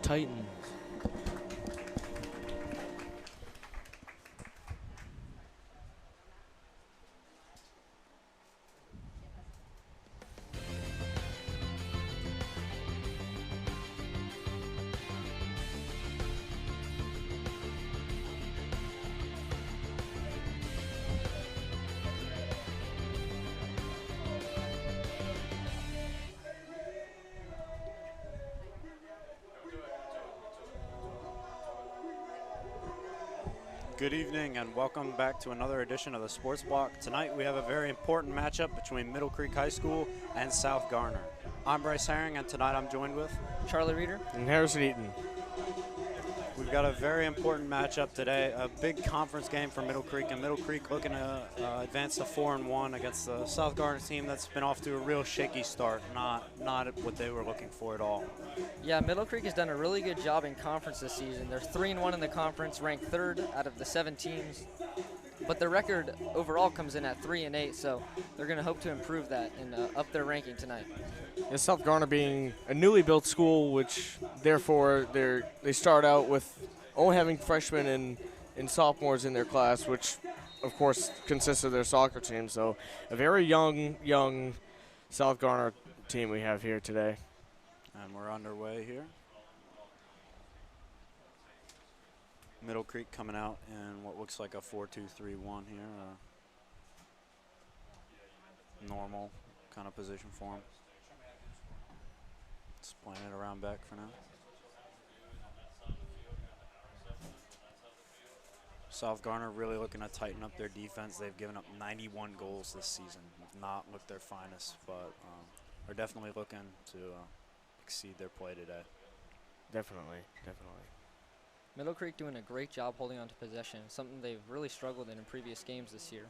Titans. Good evening and welcome back to another edition of the Sports Block. Tonight we have a very important matchup between Middle Creek High School and South Garner. I'm Bryce Herring and tonight I'm joined with Charlie Reeder and Harrison Eaton. We've got a very important matchup today, a big conference game for Middle Creek, and Middle Creek looking to advance to 4-1 against the South Garner team that's been off to a real shaky start, not what they were looking for at all. Yeah, Middle Creek has done a really good job in conference this season. They're 3-1 in the conference, ranked third out of the 7 teams. But their record overall comes in at 3-8, so they're going to hope to improve that and up their ranking tonight. And South Garner being a newly built school, which therefore they start out with only having freshmen and sophomores in their class, which of course consists of their soccer team. So a very young South Garner team we have here today. And we're underway here. Middle Creek coming out in what looks like a 4-2-3-1 here. Normal kind of position for them. Just playing it around back for now. South Garner really looking to tighten up their defense. They've given up 91 goals this season. Have not looked their finest, but are definitely looking to exceed their play today. Definitely. Middle Creek doing a great job holding on to possession, something they've really struggled in previous games this year.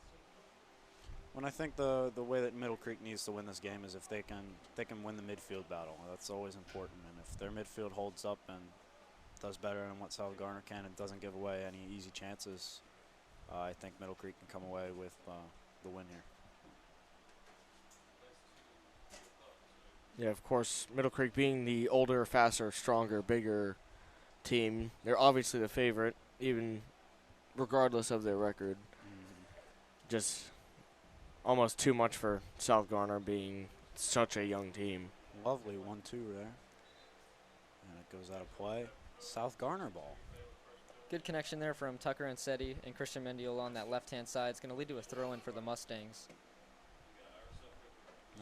When I think the way that Middle Creek needs to win this game is if they can win the midfield battle. That's always important, and if their midfield holds up and does better than what South Garner can and doesn't give away any easy chances, I think Middle Creek can come away with the win here. Yeah, of course, Middle Creek being the older, faster, stronger, bigger team, they're obviously the favorite, even regardless of their record. Just almost too much for South Garner being such a young team. Lovely 1-2 there. And it goes out of play. South Garner ball. Good connection there from Tucker and Seti and Christian Mendiola on that left-hand side. It's going to lead to a throw-in for the Mustangs.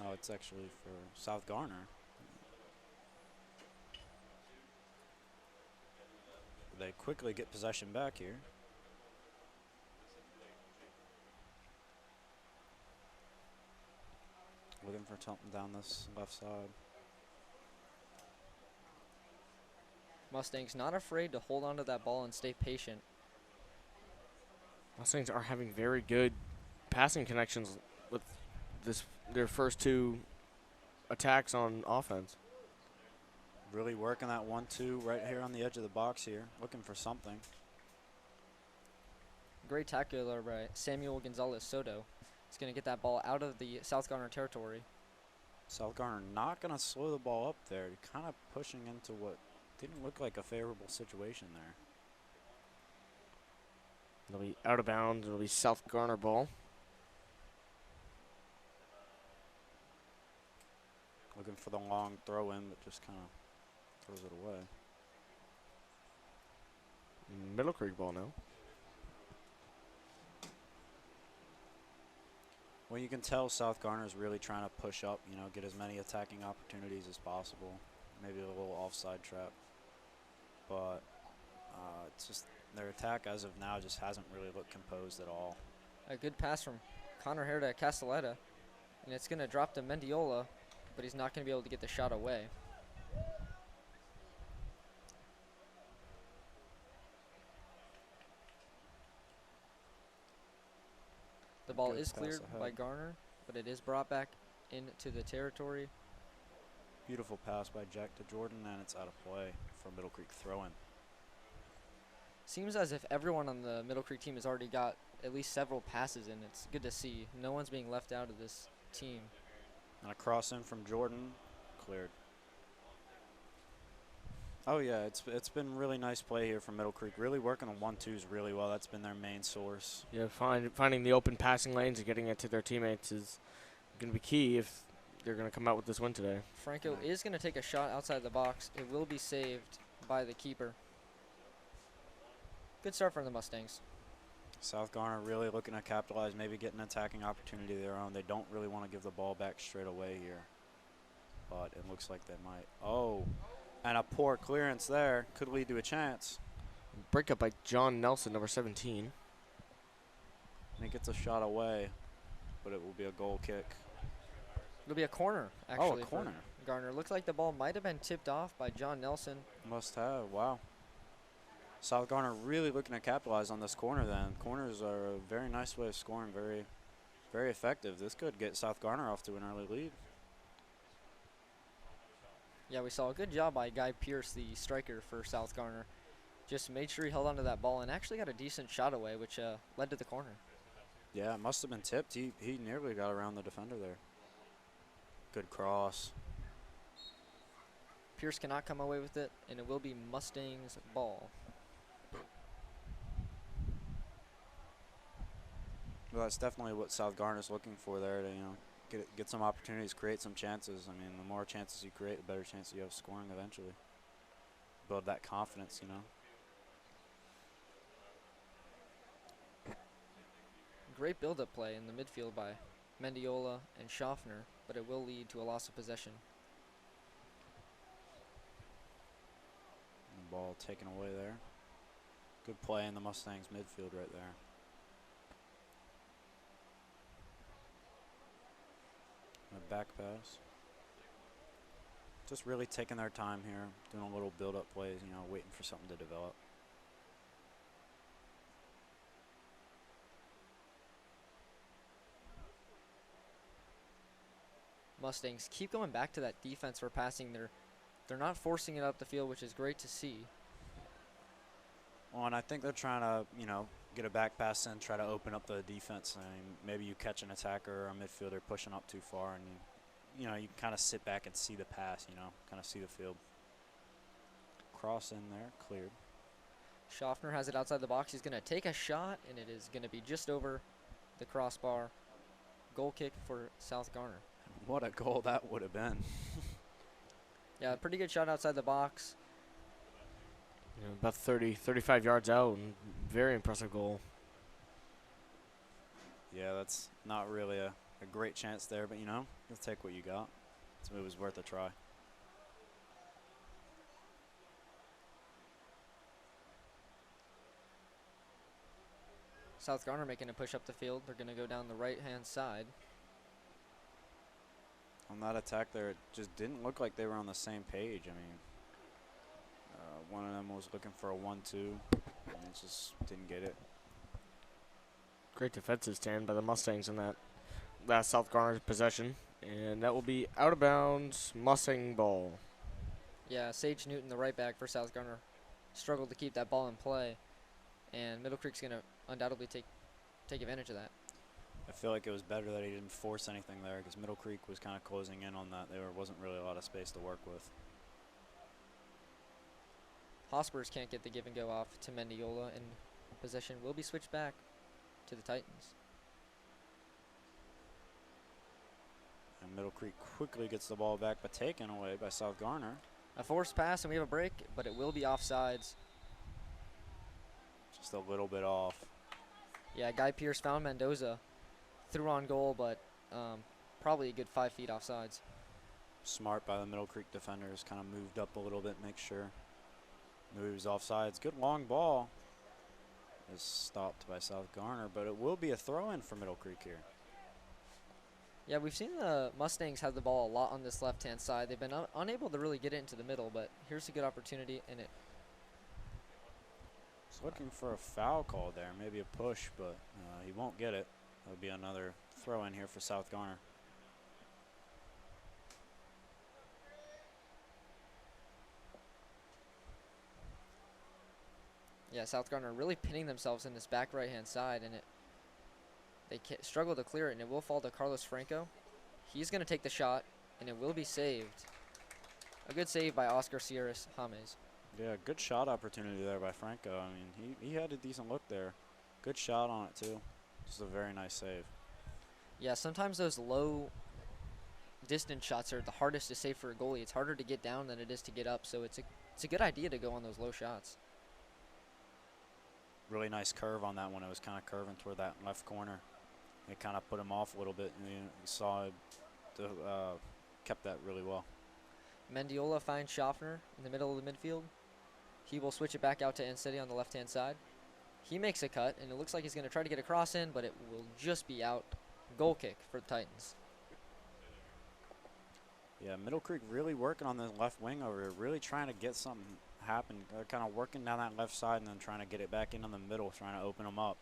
No, it's actually for South Garner. They quickly get possession back here. Looking for something down this left side. Mustangs not afraid to hold on to that ball and stay patient. Mustangs are having very good passing connections with their first 2 attacks on offense. Really working that 1-2 right here on the edge of the box here, looking for something. Great tackle there by Samuel Gonzalez Soto. He's going to get that ball out of the South Garner territory. South Garner not going to slow the ball up there. Kind of pushing into what didn't look like a favorable situation there. It'll be out of bounds. It'll be South Garner ball. Looking for the long throw in, but just kind of throws it away. Middle Creek ball now. Well, you can tell South Garner is really trying to push up, get as many attacking opportunities as possible. Maybe a little offside trap. But it's just their attack as of now just hasn't really looked composed at all. A good pass from Connor here to Castelletta. And it's going to drop to Mendiola, but he's not going to be able to get the shot away. The ball is cleared by Garner, but it is brought back into the territory. Beautiful pass by Jack to Jordan, and it's out of play for Middle Creek throw-in. Seems as if everyone on the Middle Creek team has already got at least several passes in. It's good to see. No one's being left out of this team. And a cross in from Jordan, cleared. Oh yeah, it's been really nice play here from Middle Creek. Really working on 1-2s really well. That's been their main source. Yeah, finding the open passing lanes and getting it to their teammates is going to be key if they're going to come out with this win today. Franco is going to take a shot outside the box. It will be saved by the keeper. Good start from the Mustangs. South Garner really looking to capitalize, maybe get an attacking opportunity of their own. They don't really want to give the ball back straight away here, but it looks like they might. Oh, and a poor clearance there could lead to a chance. Breakup by John Nelson, number 17. And he gets a shot away, but it will be a goal kick. It'll be a corner, actually. Oh, a corner. For Garner. Looks like the ball might have been tipped off by John Nelson. Must have, wow. South Garner really looking to capitalize on this corner then. Corners are a very nice way of scoring, very, very effective. This could get South Garner off to an early lead. Yeah, we saw a good job by Guy Pierce, the striker for South Garner. Just made sure he held onto that ball and actually got a decent shot away, which led to the corner. Yeah, it must have been tipped. He nearly got around the defender there. Good cross. Pierce cannot come away with it, and it will be Mustangs' ball. Well, that's definitely what South Garner's looking for there to, get some opportunities, create some chances. I mean, the more chances you create, the better chance you have of scoring eventually. Build that confidence, Great build-up play in the midfield by Mendiola and Schaffner, but it will lead to a loss of possession. And the ball taken away there. Good play in the Mustangs midfield right there. A back pass. Just really taking their time here, doing a little build-up plays, waiting for something to develop. Mustangs keep going back to that defense for passing. They're not forcing it up the field, which is great to see. Well, and I think they're trying to, get a back pass in, try to open up the defense. I mean, maybe you catch an attacker or a midfielder pushing up too far, and you kind of sit back and see the pass, kind of see the field. Cross in there, cleared. Schaffner has it outside the box. He's going to take a shot, and it is going to be just over the crossbar. Goal kick for South Garner. What a goal that would have been. Yeah, pretty good shot outside the box. About 35 yards out, and very impressive goal. Yeah, that's not really a great chance there, but you'll take what you got. So it was worth a try. South Garner making a push up the field. They're going to go down the right-hand side. On that attack there, it just didn't look like they were on the same page. I mean, one of them was looking for a 1-2, and it just didn't get it. Great defensive stand by the Mustangs in that last South Garner possession. And that will be out of bounds, Mustang ball. Yeah, Sage Newton, the right back for South Garner, struggled to keep that ball in play. And Middle Creek's going to undoubtedly take advantage of that. I feel like it was better that he didn't force anything there because Middle Creek was kind of closing in on that. There wasn't really a lot of space to work with. Hospers can't get the give and go off to Mendiola, and possession will be switched back to the Titans. And Middle Creek quickly gets the ball back, but taken away by South Garner. A forced pass, and we have a break, but it will be offsides. Just a little bit off. Yeah, Guy Pierce found Mendoza, threw on goal, but probably a good 5 feet offsides. Smart by the Middle Creek defenders, kind of moved up a little bit, make sure. Moves offsides. Good long ball. Is stopped by South Garner, but it will be a throw-in for Middle Creek here. Yeah, we've seen the Mustangs have the ball a lot on this left-hand side. They've been unable to really get it into the middle, but here's a good opportunity, and it. He's looking for a foul call there, maybe a push, but he won't get it. That'll be another throw-in here for South Garner. Yeah, South Garner really pinning themselves in this back right-hand side, and they struggle to clear it, and it will fall to Carlos Franco. He's going to take the shot, and it will be saved. A good save by Oscar Sierras James. Yeah, good shot opportunity there by Franco. I mean, he had a decent look there. Good shot on it, too. Just a very nice save. Yeah, sometimes those low distance shots are the hardest to save for a goalie. It's harder to get down than it is to get up, so it's a good idea to go on those low shots. Really nice curve on that one. It was kind of curving toward that left corner. It kind of put him off a little bit, and you saw it kept that really well. Mendiola finds Schaffner in the middle of the midfield. He will switch it back out to Ansetti on the left-hand side. He makes a cut, and it looks like he's going to try to get a cross in, but it will just be out. Goal kick for the Titans. Yeah, Middle Creek really working on the left wing over here, really trying to get something happen. Kind of working down that left side and then trying to get it back into the middle, trying to open them up.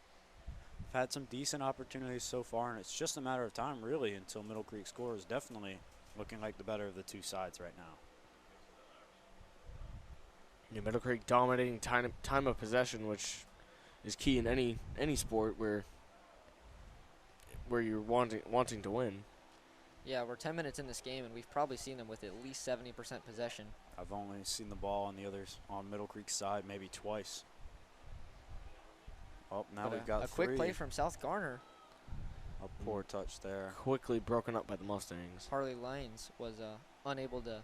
We've had some decent opportunities so far, and it's just a matter of time, really, until Middle Creek scores. Definitely looking like the better of the two sides right now. Yeah, Middle Creek dominating time of possession, which is key in any sport where you're wanting to win. Yeah, we're 10 minutes in this game, and we've probably seen them with at least 70% possession. I've only seen the ball on the others, on Middle Creek's side, maybe twice. Oh, now we've got a quick play from South Garner. A poor touch there. Quickly broken up by the Mustangs. Harley Lyons was unable to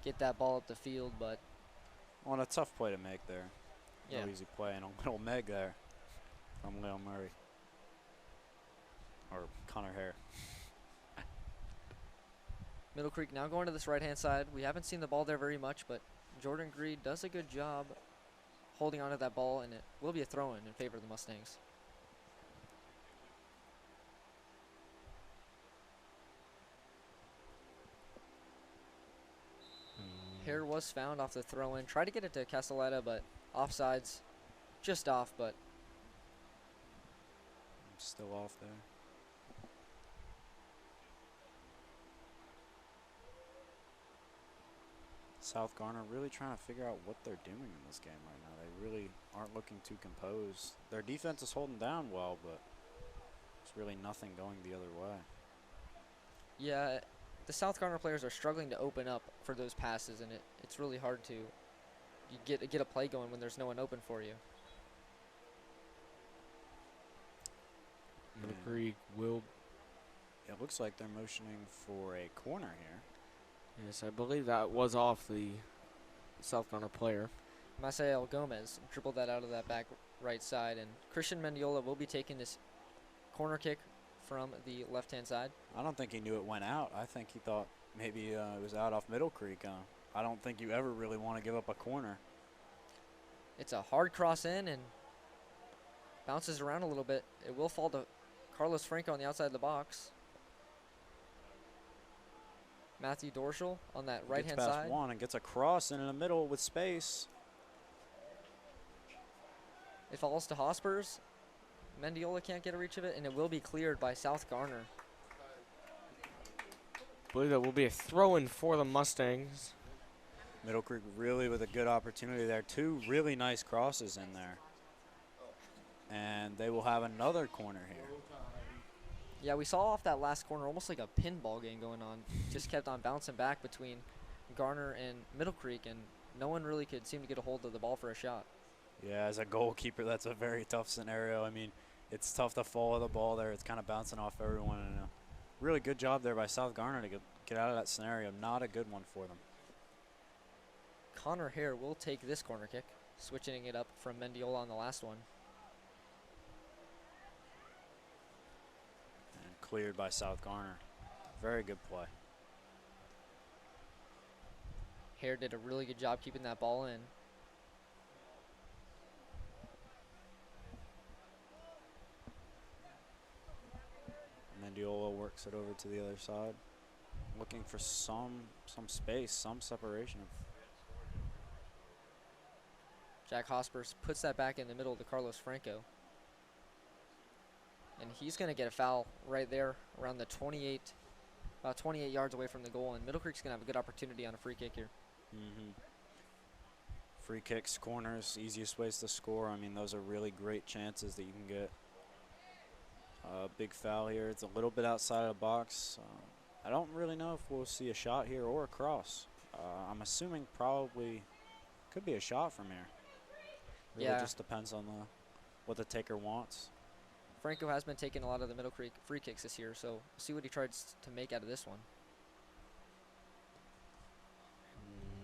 get that ball up the field, but Well, a tough play to make there. yeah. No easy play, and a little Meg there from Leo Murray. Or Connor Hare. Middle Creek now going to this right-hand side. We haven't seen the ball there very much, but Jordan Greed does a good job holding onto that ball, and it will be a throw-in in favor of the Mustangs. Hare was found off the throw-in. Tried to get it to Castelletta, but offsides. Just off, but Still off there. South Garner really trying to figure out what they're doing in this game right now. They really aren't looking too composed. Their defense is holding down well, but there's really nothing going the other way. yeah, the South Garner players are struggling to open up for those passes, and it's really hard to get a play going when there's no one open for you. Middle Creek will. It looks like they're motioning for a corner here. Yes, I believe that was off the South Garner player. Masael Gomez dribbled that out of that back right side, and Christian Mendiola will be taking this corner kick from the left-hand side. I don't think he knew it went out. I think he thought maybe it was out off Middle Creek. I don't think you ever really want to give up a corner. It's a hard cross in and bounces around a little bit. It will fall to Carlos Franco on the outside of the box. Matthew Dorschel on that right-hand Gets past side. one and gets a cross in the middle with space. It falls to Hospers. Mendiola can't get a reach of it, and it will be cleared by South Garner. I believe that will be a throw-in for the Mustangs. Middle Creek really with a good opportunity there. Two really nice crosses in there. And they will have another corner here. Yeah, we saw off that last corner almost like a pinball game going on. Just kept on bouncing back between Garner and Middle Creek, and no one really could seem to get a hold of the ball for a shot. Yeah, as a goalkeeper, that's a very tough scenario. I mean, it's tough to follow the ball there. It's kind of bouncing off everyone. And a really good job there by South Garner to get out of that scenario. Not a good one for them. Connor Hare will take this corner kick, switching it up from Mendiola on the last one. And cleared by South Garner. Very good play. Hare did a really good job keeping that ball in. Mendiola works it over to the other side. Looking for some space, some separation. Jack Hospers puts that back in the middle to Carlos Franco. And he's going to get a foul right there around the 28, about 28 yards away from the goal. And Middle Creek's going to have a good opportunity on a free kick here. Free kicks, corners, easiest ways to score. I mean, those are really great chances that you can get. Big foul here. It's a little bit outside of the box. I don't really know if we'll see a shot here or a cross. I'm assuming probably Could be a shot from here. Really Yeah. just depends on what the taker wants. Franco has been taking a lot of the Middle Creek free kicks this year, so we'll see what he tries to make out of this one.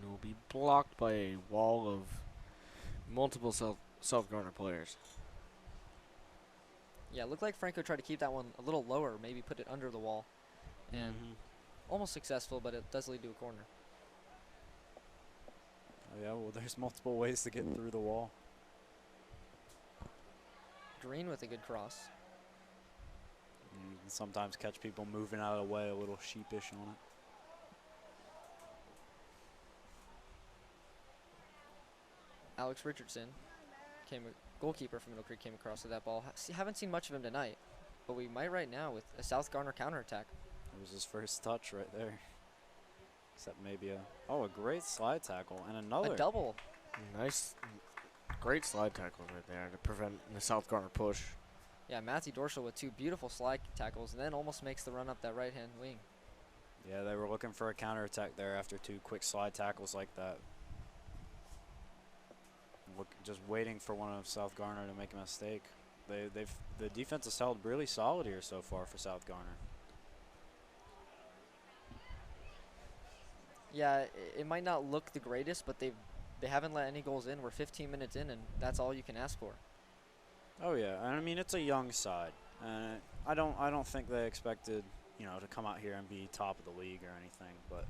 It will be blocked by a wall of multiple South Garner players. Yeah, it looked like Franco tried to keep that one a little lower, maybe put it under the wall. And almost successful, but it does lead to a corner. Oh, yeah, well, there's multiple ways to get through the wall. Green with a good cross. You can sometimes catch people moving out of the way, a little sheepish on it. Alex Richardson, goalkeeper from Middle Creek, came across with that ball. Haven't seen much of him tonight, but we might right now with a South Garner counterattack. It was his first touch right there. Except maybe a great slide tackle and another. A double. Nice, great slide tackle right there to prevent the South Garner push. Yeah, Matthew Dorschel with two beautiful slide tackles and then almost makes the run up that right-hand wing. Yeah, they were looking for a counterattack there after two quick slide tackles like that. Just waiting for one of South Garner to make a mistake. The defense has held really solid here so far for South Garner. Yeah, it might not look the greatest, but they haven't let any goals in. We're 15 minutes in, and that's all you can ask for. Oh yeah, and I mean it's a young side, and I don't think they expected to come out here and be top of the league or anything, but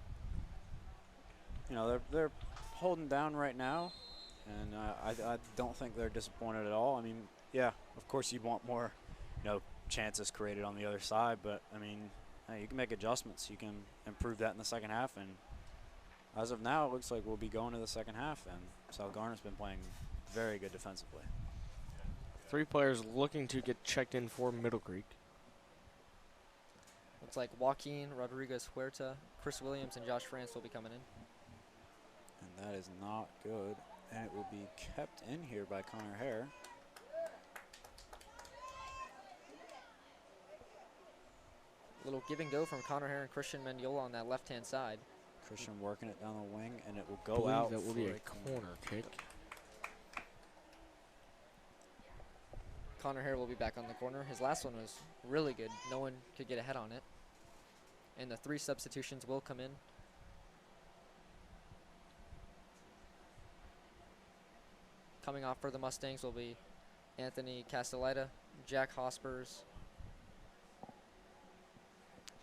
they're holding down right now, and I don't think they're disappointed at all. I mean, yeah, of course you'd want more chances created on the other side, but I mean you can make adjustments. You can improve that in the second half, and as of now, it looks like we'll be going to the second half, and South Garner's been playing very good defensively. 3 players looking to get checked in for Middle Creek. Looks like Joaquin Rodriguez Huerta, Chris Williams, and Josh France will be coming in. And that is not good, and it will be kept in here by Connor Hare. Little give and go from Connor Hare and Christian Mendiola on that left-hand side. Christian working it down the wing, and it will go out. That will be a corner kick. Connor Hare will be back on the corner. His last one was really good. No one could get ahead on it. And the 3 substitutions will come in. Coming off for the Mustangs will be Anthony Castelletta, Jack Hospers.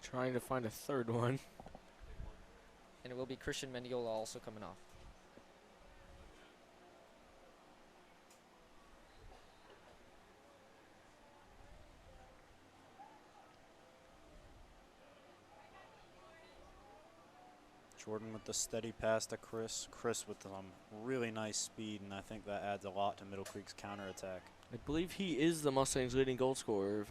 Trying to find a third one. And it will be Christian Mendiola also coming off. Jordan with the steady pass to Chris. Chris with some really nice speed, and I think that adds a lot to Middle Creek's counterattack. I believe he is the Mustangs' leading goal scorer.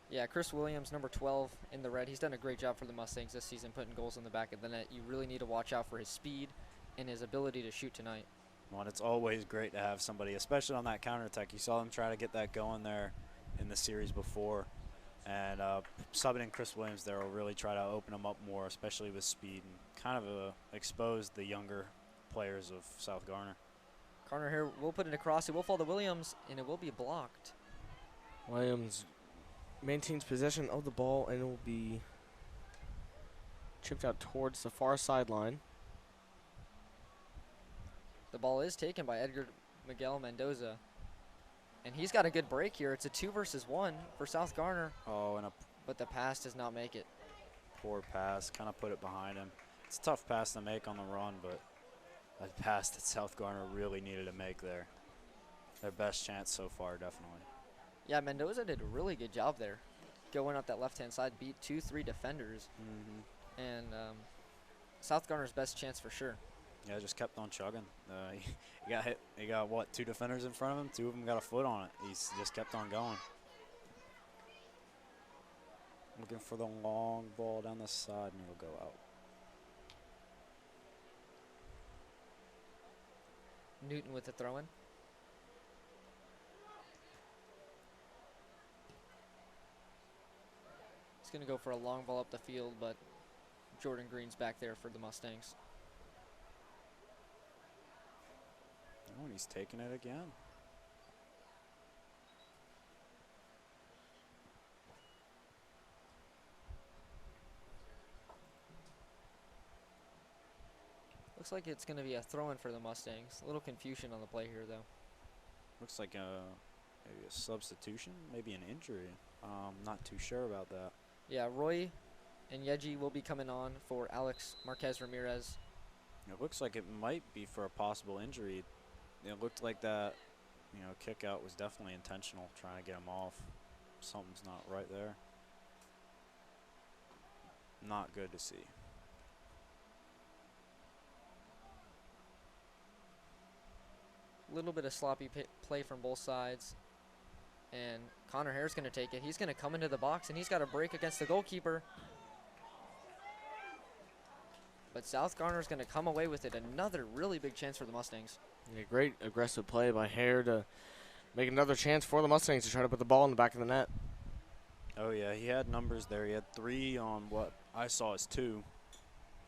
Yeah, Chris Williams, number 12 in the red. He's done a great job for the Mustangs this season, putting goals in the back of the net. You really need to watch out for his speed and his ability to shoot tonight. Well, and it's always great to have somebody, especially on that counterattack. You saw them try to get that going there in the series before. And subbing in Chris Williams there will really try to open them up more, especially with speed, and kind of expose the younger players of South Garner. Garner here will put it across. It will fall to Williams, and it will be blocked. Williams maintains possession of the ball, and it will be chipped out towards the far sideline. The ball is taken by Edgar Miguel Mendoza. And he's got a good break here. It's a 2 versus 1 for South Garner. Oh, and but the pass does not make it. Poor pass, kind of put it behind him. It's a tough pass to make on the run, but a pass that South Garner really needed to make there. Their best chance so far, definitely. Yeah, Mendoza did a really good job there. Going up that left-hand side, beat 2-3 defenders. And South Garner's best chance for sure. Yeah, just kept on chugging. He got hit. He got, what, 2 defenders in front of him? 2 of them got a foot on it. He's just kept on going. Looking for the long ball down the side, and it'll go out. Newton with the throw-in. He's going to go for a long ball up the field, but Jordan Green's back there for the Mustangs. Oh, and he's taking it again. Looks like it's going to be a throw-in for the Mustangs. A little confusion on the play here, though. Looks like maybe a substitution, maybe an injury. Not too sure about that. Yeah, Roy and Yeji will be coming on for Alex Marquez Ramirez. It looks like it might be for a possible injury. It looked like that, kick out was definitely intentional, trying to get him off. Something's not right there. Not good to see. A little bit of sloppy play from both sides. And Connor Hare's going to take it. He's going to come into the box, and he's got a break against the goalkeeper. But South Garner's going to come away with it. Another really big chance for the Mustangs. Yeah, great aggressive play by Hare to make another chance for the Mustangs to try to put the ball in the back of the net. Oh, yeah, he had numbers there. He had 3 on what I saw as 2.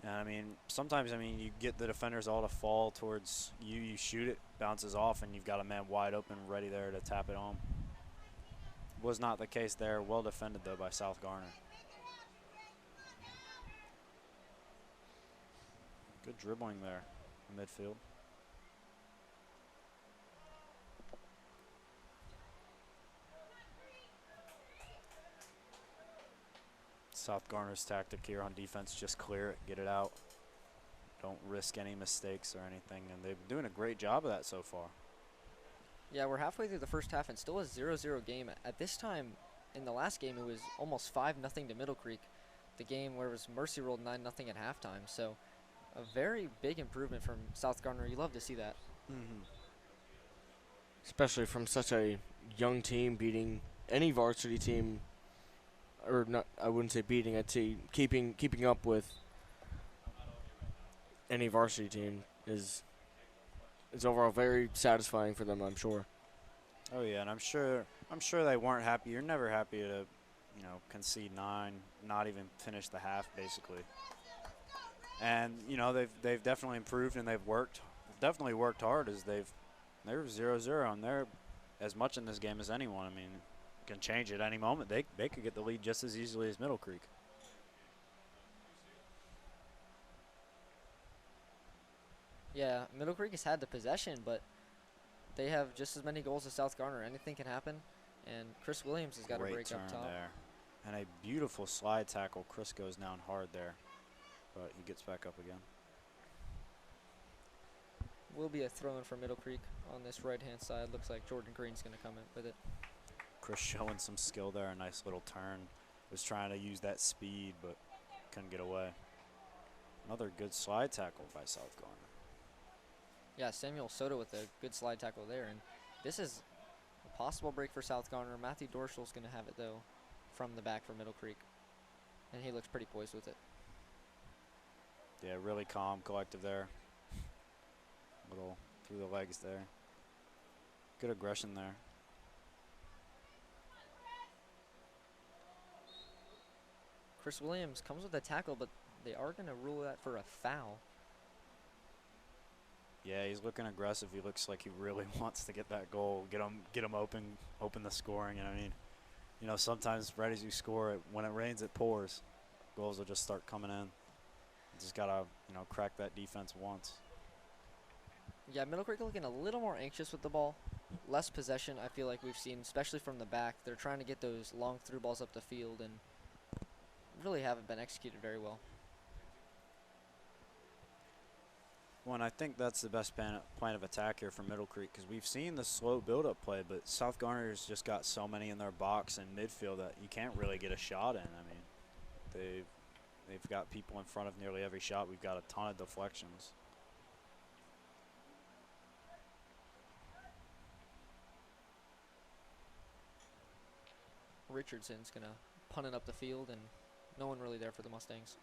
And, sometimes, you get the defenders all to fall towards you. You shoot it, bounces off, and you've got a man wide open ready there to tap it home. Was not the case there. Well defended, though, by South Garner. Good dribbling there in midfield. South Garner's tactic here on defense, just clear it, get it out. Don't risk any mistakes or anything, and they've been doing a great job of that so far. Yeah, we're halfway through the first half and still a 0-0 game. At this time, in the last game, it was almost 5-0 to Middle Creek. The game where it was Mercy rolled 9-0 at halftime. So a very big improvement from South Garner. You love to see that. Especially from such a young team beating any varsity team, or not, I wouldn't say beating, I'd say keeping up with any varsity team is overall very satisfying for them, I'm sure. Oh yeah, and I'm sure they weren't happy. You're never happy to, concede 9, not even finish the half basically. And they've definitely improved, and they've definitely worked hard as they're 0-0, and they're as much in this game as anyone. Can change at any moment. They could get the lead just as easily as Middle Creek. Yeah, Middle Creek has had the possession, but they have just as many goals as South Garner. Anything can happen, and Chris Williams has got a break up top. There. And a beautiful slide tackle. Chris goes down hard there, but he gets back up again. Will be a throw-in for Middle Creek on this right-hand side. Looks like Jordan Green's going to come in with it. Chris showing some skill there. A nice little turn. Was trying to use that speed, but couldn't get away. Another good slide tackle by South Garner. Yeah, Samuel Soto with a good slide tackle there. And this is a possible break for South Garner. Matthew Dorschel's going to have it, though, from the back for Middle Creek. And he looks pretty poised with it. Yeah, really calm, collective there. Little through the legs there. Good aggression there. Chris Williams comes with a tackle, but they are going to rule that for a foul. Yeah, he's looking aggressive. He looks like he really wants to get that goal, get him open the scoring. And sometimes right as you score, when it rains, it pours. Goals will just start coming in. You just gotta, crack that defense once. Yeah, Middle Creek looking a little more anxious with the ball. Less possession, I feel like we've seen, especially from the back. They're trying to get those long through balls up the field and really haven't been executed very well. Well, and I think that's the best plan of attack here for Middle Creek, because we've seen the slow build-up play, but South Garner's just got so many in their box and midfield that you can't really get a shot in. They've got people in front of nearly every shot. We've got a ton of deflections. Richardson's going to punt it up the field, and no one really there for the Mustangs.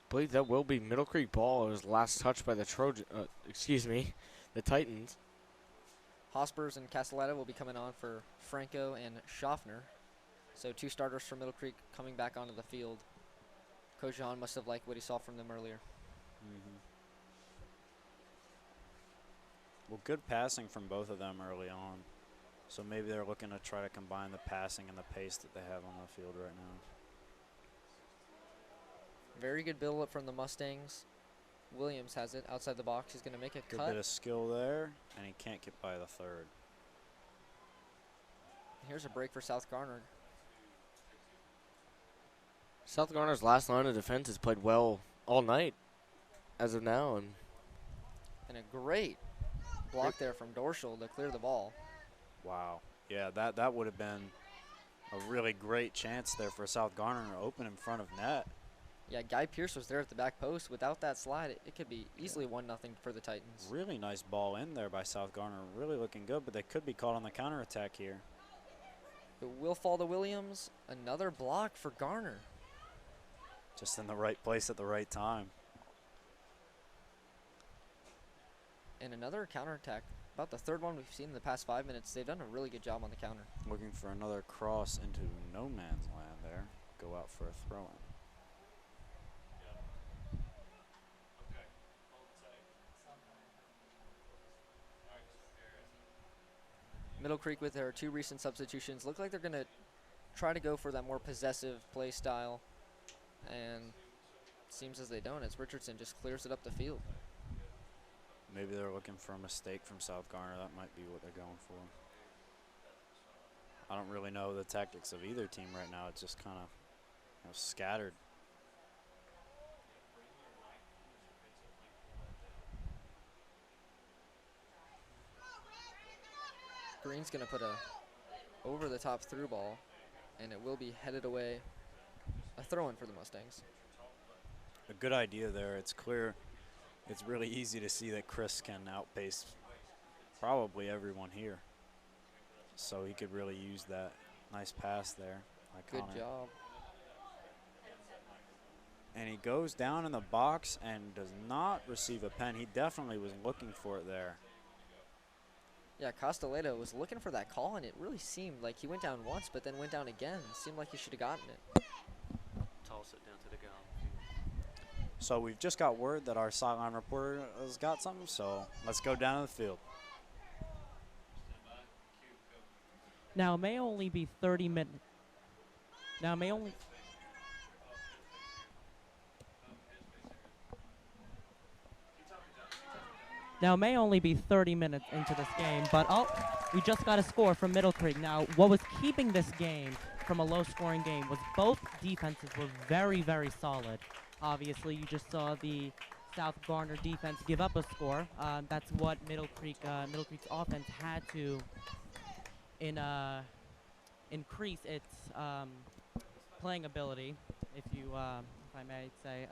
I believe that will be Middle Creek ball. It was last touched by the the Titans. Hospers and Castelletta will be coming on for Franco and Schaffner. So 2 starters for Middle Creek coming back onto the field. Coach John must have liked what he saw from them earlier. Well, good passing from both of them early on. So maybe they're looking to try to combine the passing and the pace that they have on the field right now. Very good build-up from the Mustangs. Williams has it outside the box. He's going to make a Good cut. bit of skill there, and he can't get by the third. Here's a break for South Garner. South Garner's last line of defense has played well all night as of now. And a great block there from Dorschel to clear the ball. Wow. Yeah, that would have been a really great chance there for South Garner to open in front of net. Yeah, Guy Pierce was there at the back post. Without that slide, it could be easily 1-0 for the Titans. Really nice ball in there by South Garner. Really looking good, but they could be caught on the counterattack here. It will fall to Williams. Another block for Garner. Just in the right place at the right time. And another counterattack. About the third one we've seen in the past 5 minutes. They've done a really good job on the counter. Looking for another cross into no man's land there. Go out for a throw-in. Middle Creek with their 2 recent substitutions look like they're going to try to go for that more possessive play style. And seems as they don't, as Richardson just clears it up the field. Maybe they're looking for a mistake from South Garner. That might be what they're going for. I don't really know the tactics of either team right now. It's just kind of scattered. Green's going to put a over-the-top through ball, and it will be headed away. A throw-in for the Mustangs. A good idea there. It's clear. It's really easy to see that Chris can outpace probably everyone here. So he could really use that. Nice pass there. Good job. And he goes down in the box and does not receive a pen. He definitely was looking for it there. Yeah, Castelletto was looking for that call, and it really seemed like he went down once, but then went down again. It seemed like he should have gotten it. Toss it down to the goal. So we've just got word that our sideline reporter has got something, so let's go down to the field. Now, it may only be 30 minutes. Now, it may only... Now, it may only be 30 minutes into this game, but we just got a score from Middle Creek. Now, what was keeping this game from a low-scoring game was both defenses were very, very solid. Obviously, you just saw the South Garner defense give up a score. That's what Middle Creek's offense had to increase its playing ability, if I may say,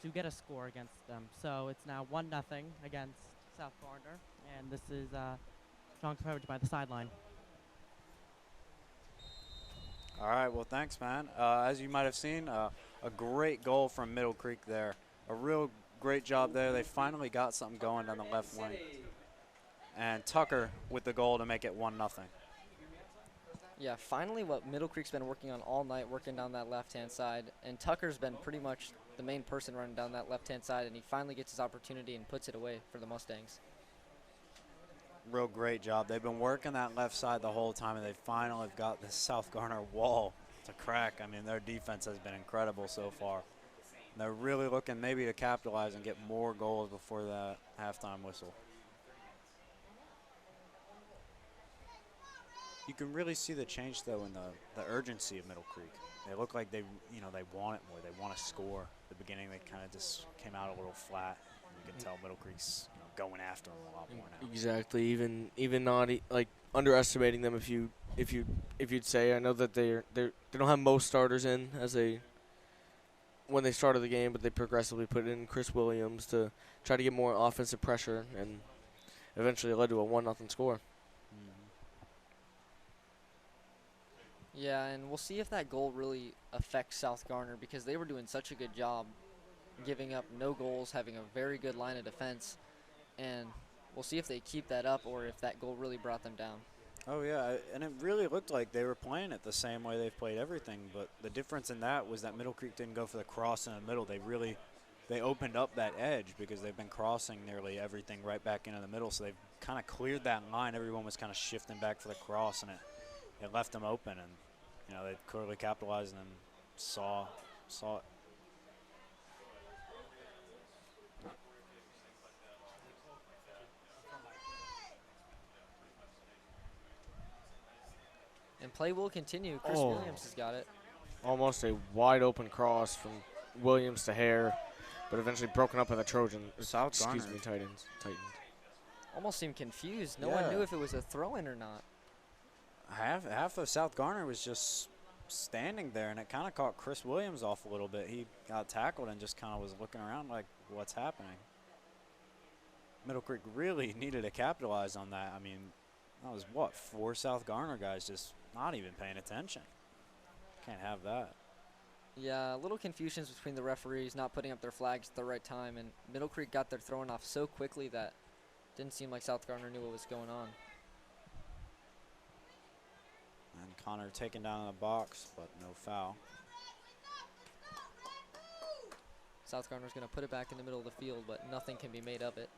to get a score against them. So it's now 1-0 against South Garner, and this is strong coverage by the sideline. All right, well, thanks, man. As you might have seen, a great goal from Middle Creek there. A real great job there. They finally got something going down the left wing. And Tucker with the goal to make it 1-0. Yeah, finally what Middle Creek's been working on all night, working down that left-hand side. And Tucker's been pretty much the main person running down that left-hand side, and he finally gets his opportunity and puts it away for the Mustangs. Real great job. They've been working that left side the whole time, and they finally have got the South Garner wall to crack. I mean, their defense has been incredible so far. And they're really looking maybe to capitalize and get more goals before that halftime whistle. You can really see the change, though, in the urgency of Middle Creek. They look like they want it more. They want to score. At the beginning, they kind of just came out a little flat. You can tell Middle Creek's going after them a lot more now. Exactly. Even not like underestimating them. If you'd say, I know that they don't have most starters in when they started the game, but they progressively put in Chris Williams to try to get more offensive pressure, and eventually led to a 1-0 score. Yeah, and we'll see if that goal really affects South Garner, because they were doing such a good job giving up no goals, having a very good line of defense, and we'll see if they keep that up or if that goal really brought them down. Oh, yeah, and it really looked like they were playing it the same way they've played everything, but the difference in that was that Middle Creek didn't go for the cross in the middle. They really they opened up that edge because they've been crossing nearly everything right back into the middle. So they've kind of cleared that line. Everyone was kind of shifting back for the cross, and it left them open. And, you know, they clearly capitalized and saw it. And play will continue. Chris Oh. Williams has got it. Almost a wide open cross from Williams to Hare, but eventually broken up by the Trojan. South Excuse Garner. me, Titans. Almost seemed confused. No one Yeah. knew if it was a throw-in or not. Half of South Garner was just standing there, and it kind of caught Chris Williams off a little bit. He got tackled and just kind of was looking around like, what's happening? Middle Creek really needed to capitalize on that. I mean, that was, what, 4 South Garner guys just not even paying attention. Can't have that. Yeah, a little confusions between the referees not putting up their flags at the right time, and Middle Creek got their throwing off so quickly that didn't seem like South Garner knew what was going on. And Connor taken down in the box, but no foul. South Garner's going to put it back in the middle of the field, but nothing can be made of it.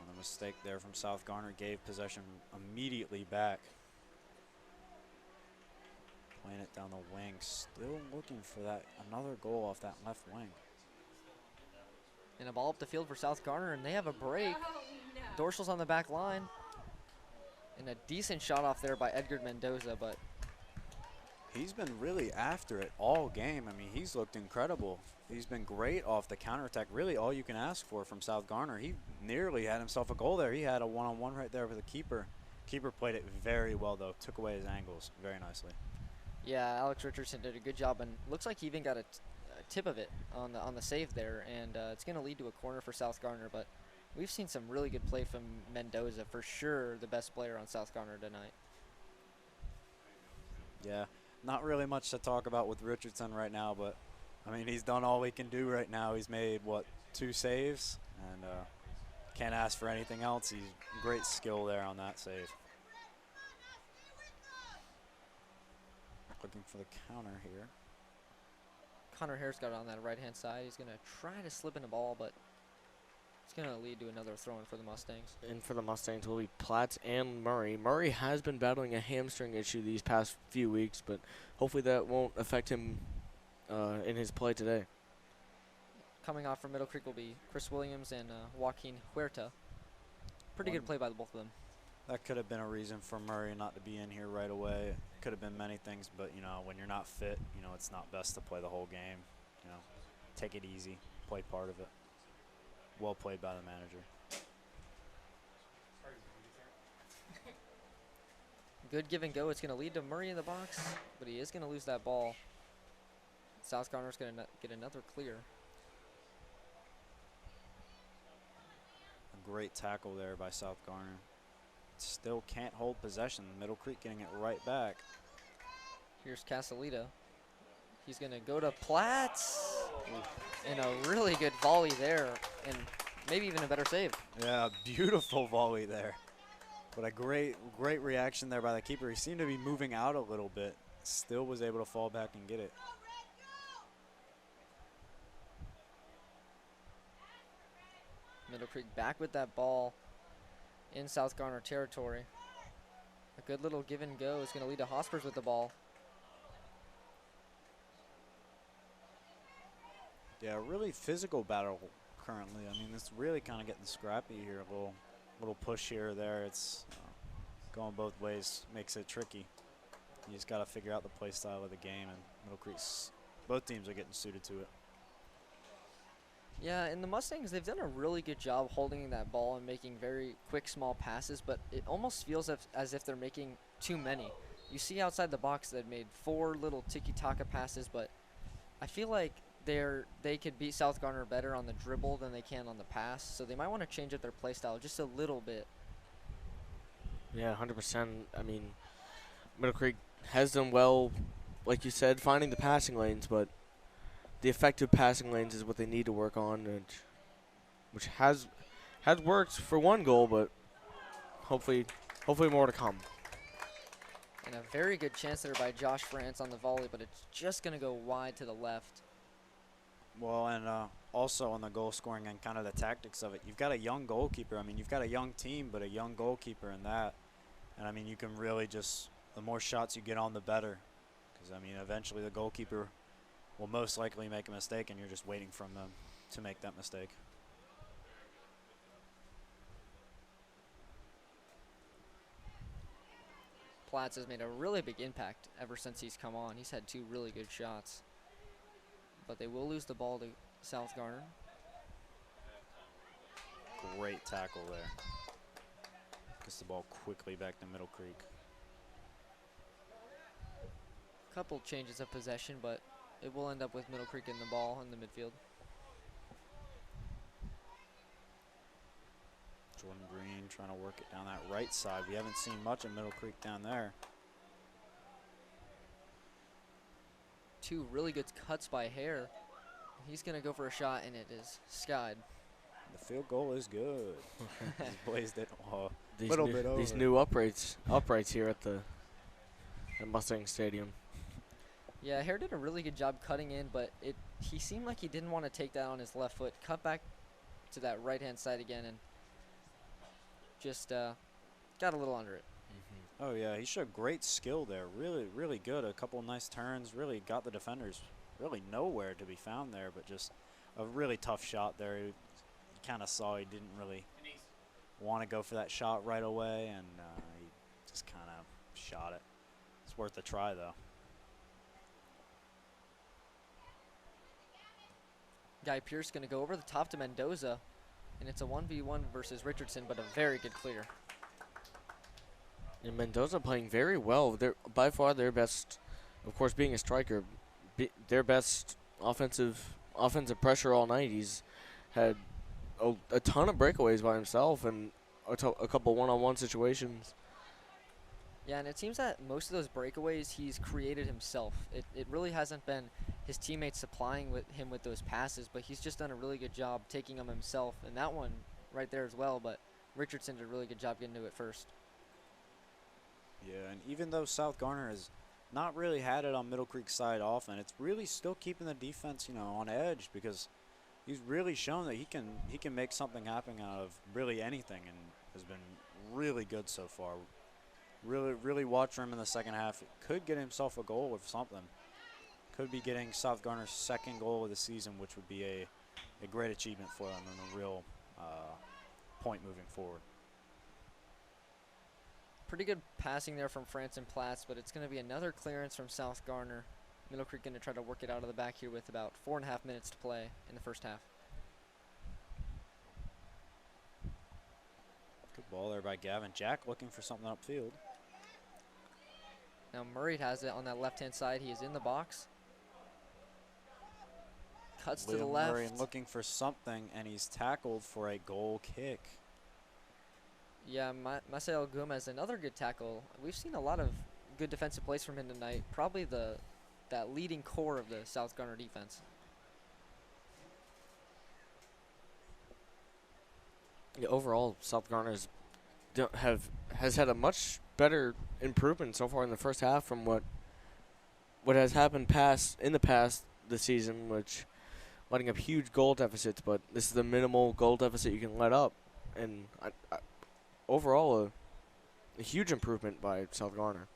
And a mistake there from South Garner gave possession immediately back. Playing it down the wing, still looking for that another goal off that left wing. And a ball up the field for South Garner, and they have a break. Dorsal's on the back line. And a decent shot off there by Edgar Mendoza, but He's been really after it all game. I mean, he's looked incredible. He's been great off the counterattack. Really all you can ask for from South Garner. He nearly had himself a goal there. He had a one-on-one right there with the keeper. Keeper played it very well, though. Took away his angles very nicely. yeah, Alex Richardson did a good job, and looks like he even got a tip of it on the save there, and it's going to lead to a corner for South Garner, but we've seen some really good play from Mendoza, for sure the best player on South Garner tonight. Yeah, not really much to talk about with Richardson right now, but, I mean, he's done all he can do right now. He's made, what, 2 saves, and can't ask for anything else. He's great skill there on that save. Looking for the counter here. Connor Hare's got it on that right-hand side. He's going to try to slip in the ball, but it's going to lead to another throw-in for the Mustangs. And for the Mustangs will be Platts and Murray. Murray has been battling a hamstring issue these past few weeks, but hopefully that won't affect him in his play today. Coming off from Middle Creek will be Chris Williams and Joaquin Huerta. Pretty good play by the both of them. That could have been a reason for Murray not to be in here right away. Could have been many things, but, you know, when you're not fit, you know, it's not best to play the whole game. You know, take it easy, play part of it. Well played by the manager. Good give and go. It's going to lead to Murray in the box, but he is going to lose that ball. South Garner's going to get another clear. A great tackle there by South Garner. Still can't hold possession. Middle Creek getting it right back. Here's Casalita. He's going to go to Platts. And a really good volley there, and maybe even a better save. Yeah, beautiful volley there. But a great reaction there by the keeper. He seemed to be moving out a little bit. Still was able to fall back and get it. Middle Creek back with that ball in South Garner territory. A good little give and go is going to lead to Hospers with the ball. Yeah, really physical battle currently. I mean, it's really kind of getting scrappy here. A little push here or there. It's going both ways, makes it tricky. You just got to figure out the play style of the game, and Middle Creek's, both teams are getting suited to it. Yeah, and the Mustangs, they've done a really good job holding that ball and making very quick, small passes, but it almost feels as if they're making too many. You see outside the box they've made 4 little tiki-taka passes, but I feel like they could beat South Garner better on the dribble than they can on the pass, so they might want to change up their play style just a little bit. Yeah, 100%. I mean, Middle Creek has done well, like you said, finding the passing lanes, but the effective passing lanes is what they need to work on, and which has worked for 1 goal, but hopefully more to come. And a very good chance there by Josh France on the volley, but it's just going to go wide to the left. Well, and also on the goal scoring and kind of the tactics of it, you've got a young goalkeeper. I mean, you've got a young team, but a young goalkeeper in that. And, I mean, you can really just, the more shots you get on, the better. Because, I mean, eventually the goalkeeper will most likely make a mistake, and you're just waiting from them to make that mistake. Platts has made a really big impact ever since he's come on. He's had 2 really good shots. But they will lose the ball to South Garner. Great tackle there. Gets the ball quickly back to Middle Creek. Couple changes of possession, but it will end up with Middle Creek in the ball in the midfield. Jordan Green trying to work it down that right side. We haven't seen much of Middle Creek down there. 2 really good cuts by Hare. He's going to go for a shot, and it is skied. The field goal is good. He's blazed it a These little new, bit over. These new uprights here at Mustang Stadium. Yeah, Hare did a really good job cutting in, but he seemed like he didn't want to take that on his left foot. Cut back to that right-hand side again and just got a little under it. Oh, yeah, he showed great skill there. Really, really good. A couple nice turns. Really got the defenders really nowhere to be found there, but just a really tough shot there. You kind of saw he didn't really want to go for that shot right away, and he just kind of shot it. It's worth a try, though. Guy Pierce going to go over the top to Mendoza, and it's a 1v1 versus Richardson, but a very good clear. And Mendoza playing very well. They're by far their best, of course, being a striker, their best offensive pressure all night. He's had a ton of breakaways by himself and a couple one-on-one situations. Yeah, and it seems that most of those breakaways he's created himself. It really hasn't been his teammates supplying him with those passes, but he's just done a really good job taking them himself. And that one right there as well, but Richardson did a really good job getting to it first. Yeah, and even though South Garner has not really had it on Middle Creek's side often, it's really still keeping the defense, on edge, because he's really shown that he can make something happen out of really anything, and has been really good so far. Really, really watch for him in the second half. Could get himself a goal or something. Could be getting South Garner's second goal of the season, which would be a great achievement for them and a real point moving forward. Pretty good passing there from Franson Platts, but it's going to be another clearance from South Garner. Middle Creek going to try to work it out of the back here with about 4.5 minutes to play in the first half. Good ball there by Gavin. Jack looking for something upfield. Now Murray has it on that left-hand side. He is in the box. Cuts to the left. Murray looking for something, and he's tackled for a goal kick. Yeah, Marcel Gomez, another good tackle. We've seen a lot of good defensive plays from him tonight. Probably that leading core of the South Garner defense. Yeah, overall, South Garner has had a much better improvement so far in the first half from what has happened in the past this season, which letting up huge goal deficits. But this is the minimal goal deficit you can let up, and overall a huge improvement by South Garner.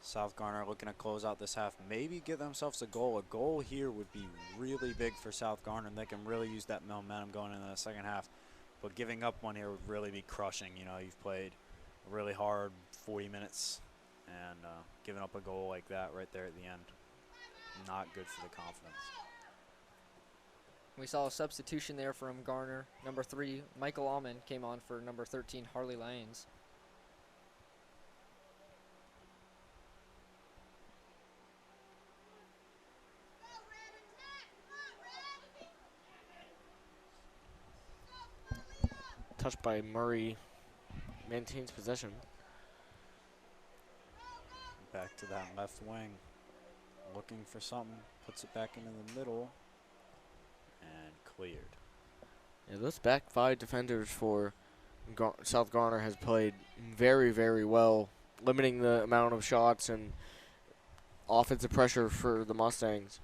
South Garner looking to close out this half, maybe get themselves a goal. A goal here would be really big for South Garner, and they can really use that momentum going into the second half. But giving up one here would really be crushing. You've played a really hard 40 minutes, and giving up a goal like that right there at the end, not good for the confidence. We saw a substitution there from Garner. Number 3, Michael Allman, came on for number 13, Harley Lyons. Touched by Murray, maintains possession. Back to that left wing, looking for something, puts it back into the middle, and cleared. Yeah, those back 5 defenders for South Garner has played very, very well, limiting the amount of shots and offensive pressure for the Mustangs.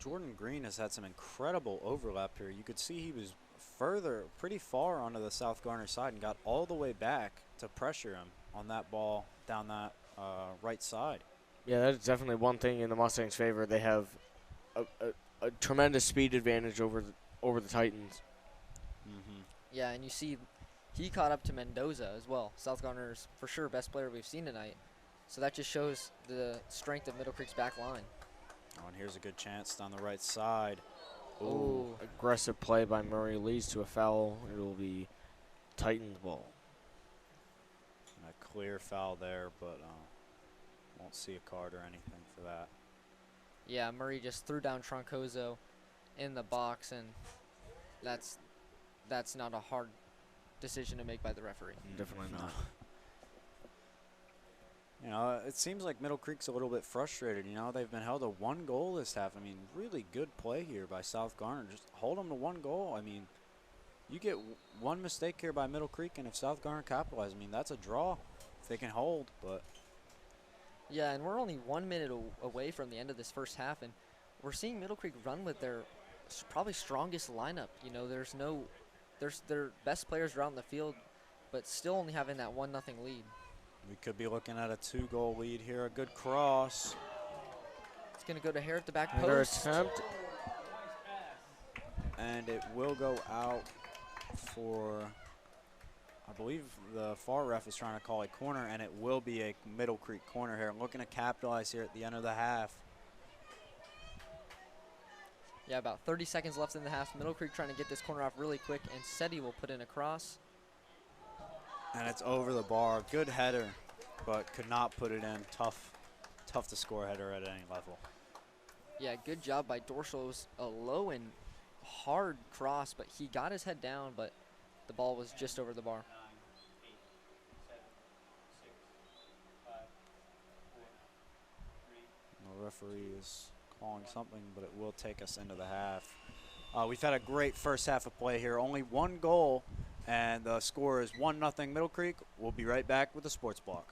Jordan Green has had some incredible overlap here. You could see he was pretty far onto the South Garner side and got all the way back to pressure him on that ball down that right side. Yeah, that's definitely one thing in the Mustangs' favor. They have a tremendous speed advantage over the Titans. Yeah, and you see he caught up to Mendoza as well. South Garner's for sure best player we've seen tonight. So that just shows the strength of Middle Creek's back line. Oh, and here's a good chance down the right side. Ooh. Aggressive play by Murray leads to a foul. It will be Titans ball. A clear foul there, but won't see a card or anything for that. Yeah, Murray just threw down Troncoso in the box, and that's not a hard decision to make by the referee. Definitely not. You know, it seems like Middle Creek's a little bit frustrated. You know, they've been held to 1 goal this half. I mean, really good play here by South Garner. Just hold them to 1 goal. I mean, you get one mistake here by Middle Creek, and if South Garner capitalizes, I mean, that's a draw if they can hold. But yeah, and we're only 1 minute away from the end of this first half, and we're seeing Middle Creek run with their probably strongest lineup. You know, there's their best players around the field, but still only having that 1-0 lead. we could be looking at a 2-goal lead here. A good cross. It's going to go to Hare at the back Another post. attempt. And it will go out for, I believe the far ref is trying to call a corner, and it will be a Middle Creek corner here. I'm looking to capitalize here at the end of the half. Yeah, about 30 seconds left in the half. Middle Creek trying to get this corner off really quick, and Seti will put in a cross. And it's over the bar. Good header, but could not put it in. Tough to score a header at any level. Yeah, good job by Dorsal. It was a low and hard cross, but he got his head down, but the ball was just over the bar. The referee is calling something, but it will take us into the half. We've had a great first half of play here. Only 1 goal, and the score is 1-0 Middle Creek. We'll be right back with the sports block.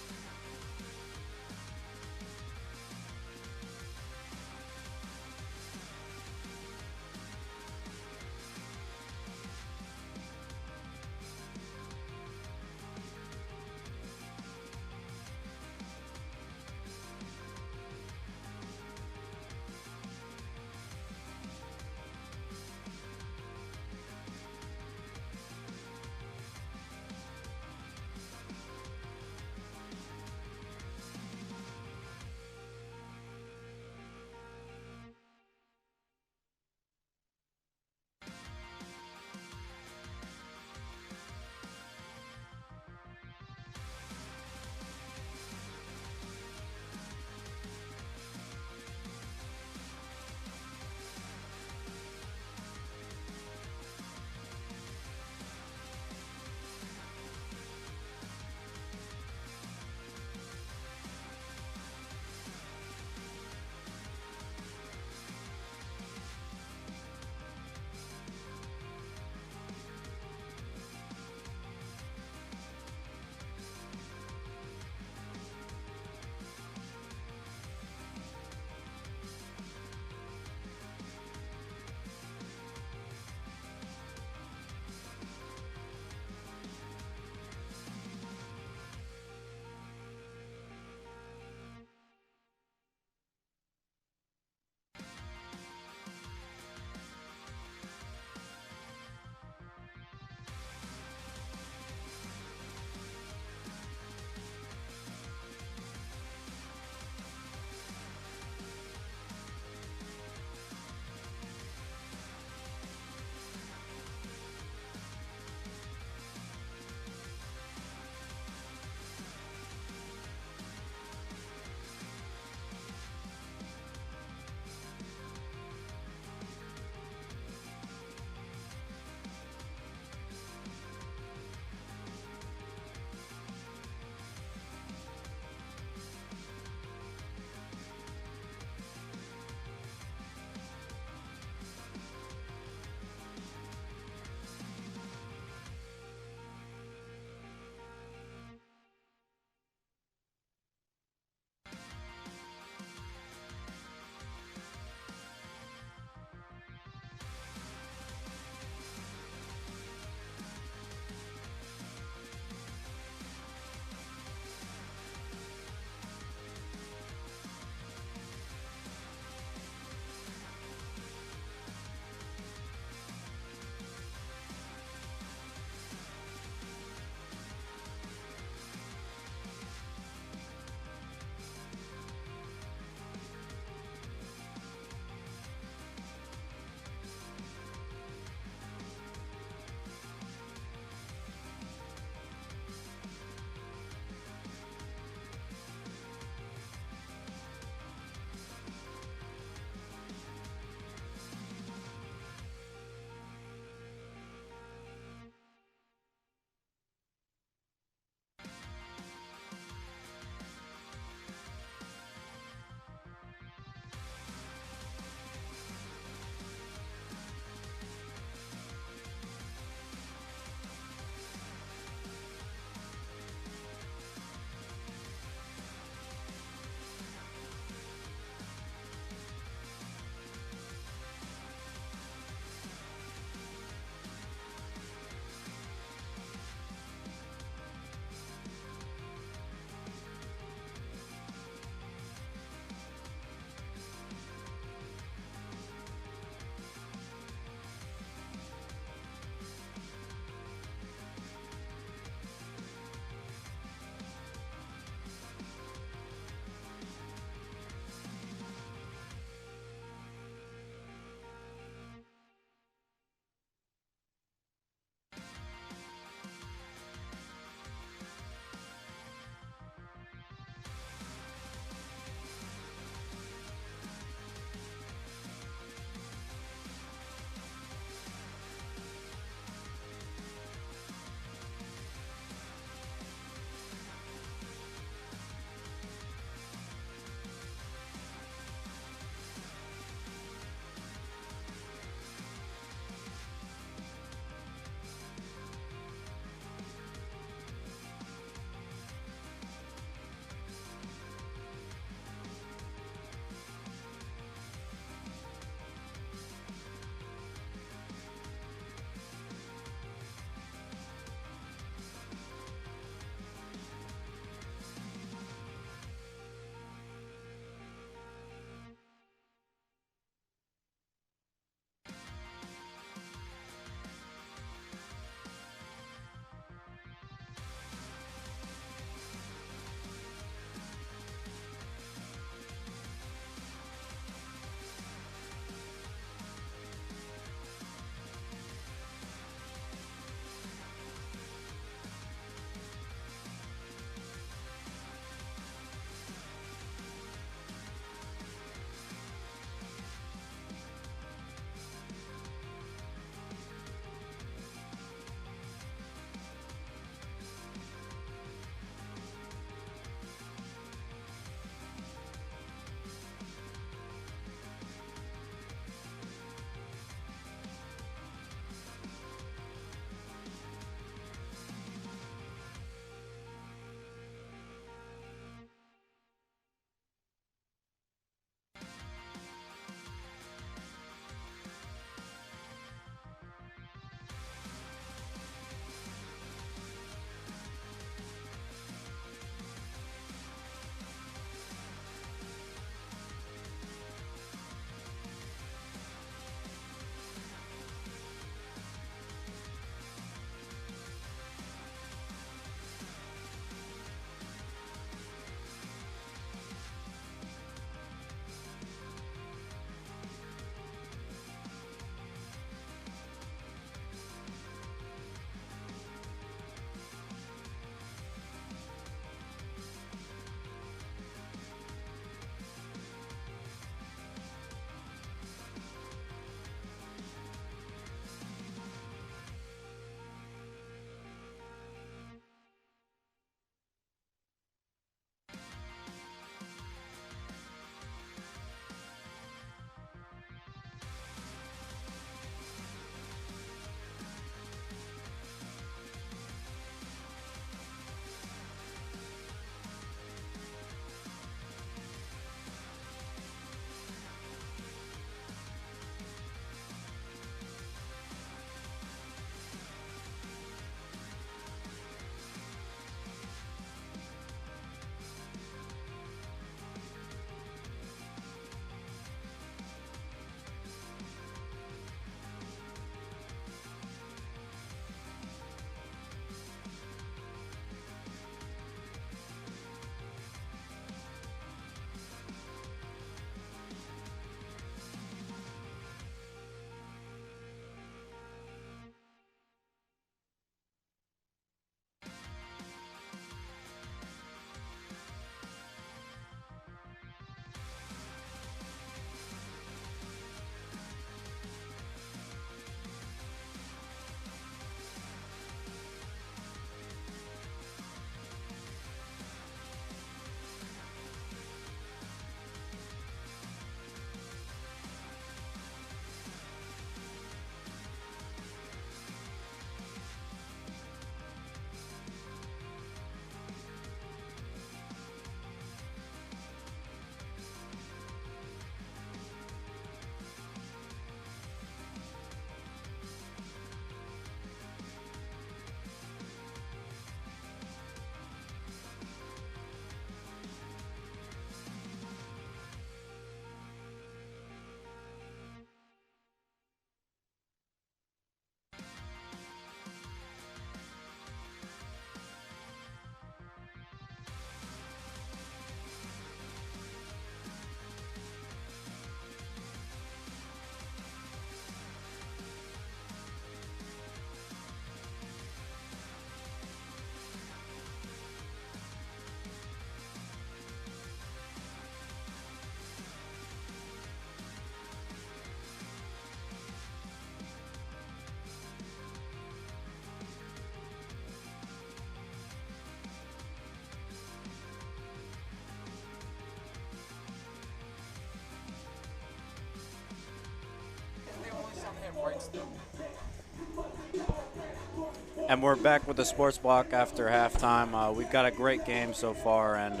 And we're back with the sports block after halftime. We've got a great game so far, and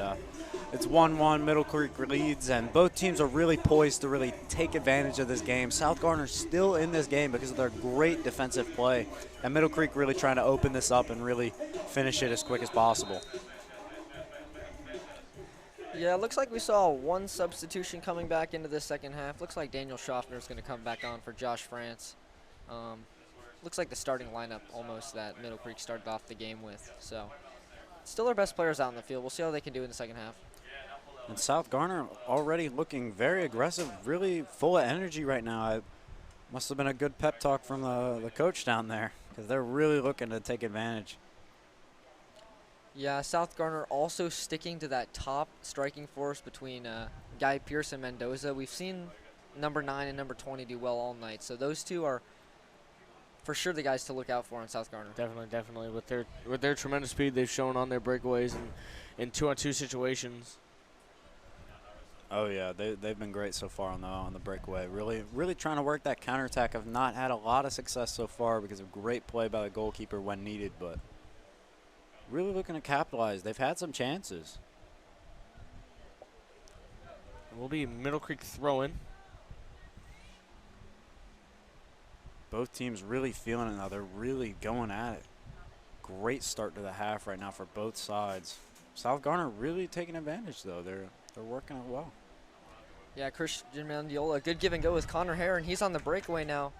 it's 1-1. Middle Creek leads, and both teams are really poised to really take advantage of this game. South Garner's still in this game because of their great defensive play, and Middle Creek really trying to open this up and really finish it as quick as possible. Yeah, it looks like we saw one substitution coming back into the second half. Looks like Daniel Schaffner is going to come back on for Josh France. Looks like the starting lineup almost that Middle Creek started off the game with. So, still our best players out in the field. We'll see how they can do in the second half. And South Garner already looking very aggressive, really full of energy right now. It must have been a good pep talk from the coach down there because they're really looking to take advantage. Yeah, South Garner also sticking to that top striking force between Guy Pierce and Mendoza. We've seen number 9 and number 20 do well all night. So those two are for sure the guys to look out for in South Garner. Definitely. With their tremendous speed they've shown on their breakaways and in 2-on-2 situations. Oh yeah, they've been great so far on the breakaway. Really trying to work that counterattack. Have not had a lot of success so far because of great play by the goalkeeper when needed, but really looking to capitalize. They've had some chances. It will be Middle Creek throw-in. Both teams really feeling it now. They're really going at it. Great start to the half right now for both sides. South Garner really taking advantage though. They're working it well. Yeah, Christian Mandiola, good give and go with Connor Hare, and he's on the breakaway now.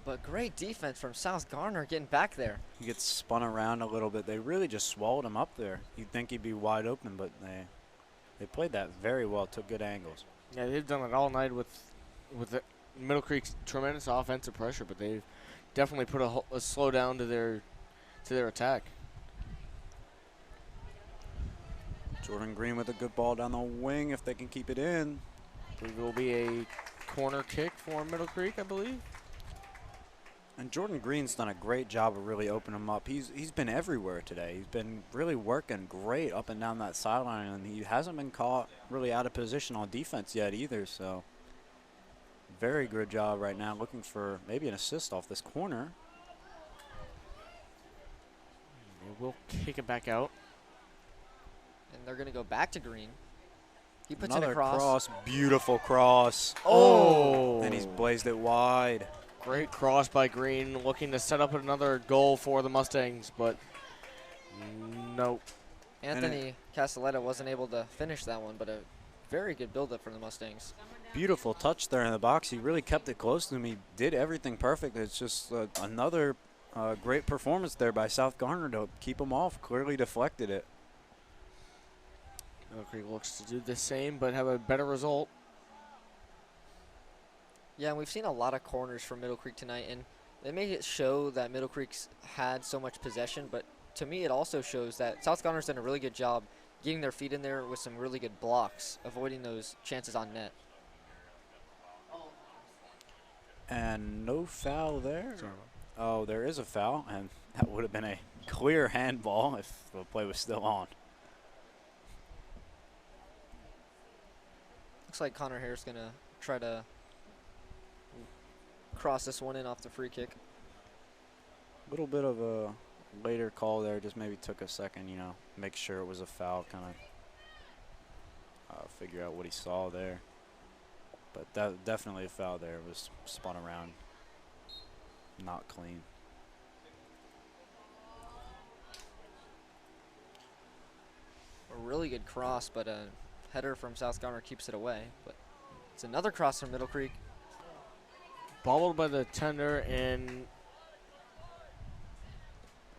But great defense from South Garner getting back there. He gets spun around a little bit. They really just swallowed him up there. You'd think he'd be wide open, but they played that very well, took good angles. Yeah, they've done it all night with the Middle Creek's tremendous offensive pressure, but they've definitely put a slowdown to their attack. Jordan Green with a good ball down the wing if they can keep it in. It will be a corner kick for Middle Creek, I believe. And Jordan Green's done a great job of really opening him up. He's been everywhere today. He's been really working great up and down that sideline, and he hasn't been caught really out of position on defense yet either. So very good job right now. Looking for maybe an assist off this corner. They will kick it back out. And they're going to go back to Green. He puts Another in a cross. Beautiful cross. Oh! And he's blazed it wide. Great cross by Green, looking to set up another goal for the Mustangs, but nope. Anthony Castelletta wasn't able to finish that one, but a very good buildup for the Mustangs. Beautiful touch there in the box. He really kept it close to him. He did everything perfect. It's just another great performance there by South Garner to keep him off. Clearly deflected it. Middle Creek looks to do the same, but have a better result. Yeah, and we've seen a lot of corners from Middle Creek tonight, and they make it show that Middle Creek's had so much possession, but to me it also shows that South Garner's done a really good job getting their feet in there with some really good blocks, avoiding those chances on net. And no foul there. Oh, there is a foul, and that would have been a clear handball if the play was still on. Looks like Connor Hare's going to try to cross this one in off the free kick. A little bit of a later call there, just maybe took a second, make sure it was a foul, kind of figure out what he saw there. But definitely a foul there. It was spun around, not clean. A really good cross, but a header from South Garner keeps it away. But it's another cross from Middle Creek. Bobbled by the tender, and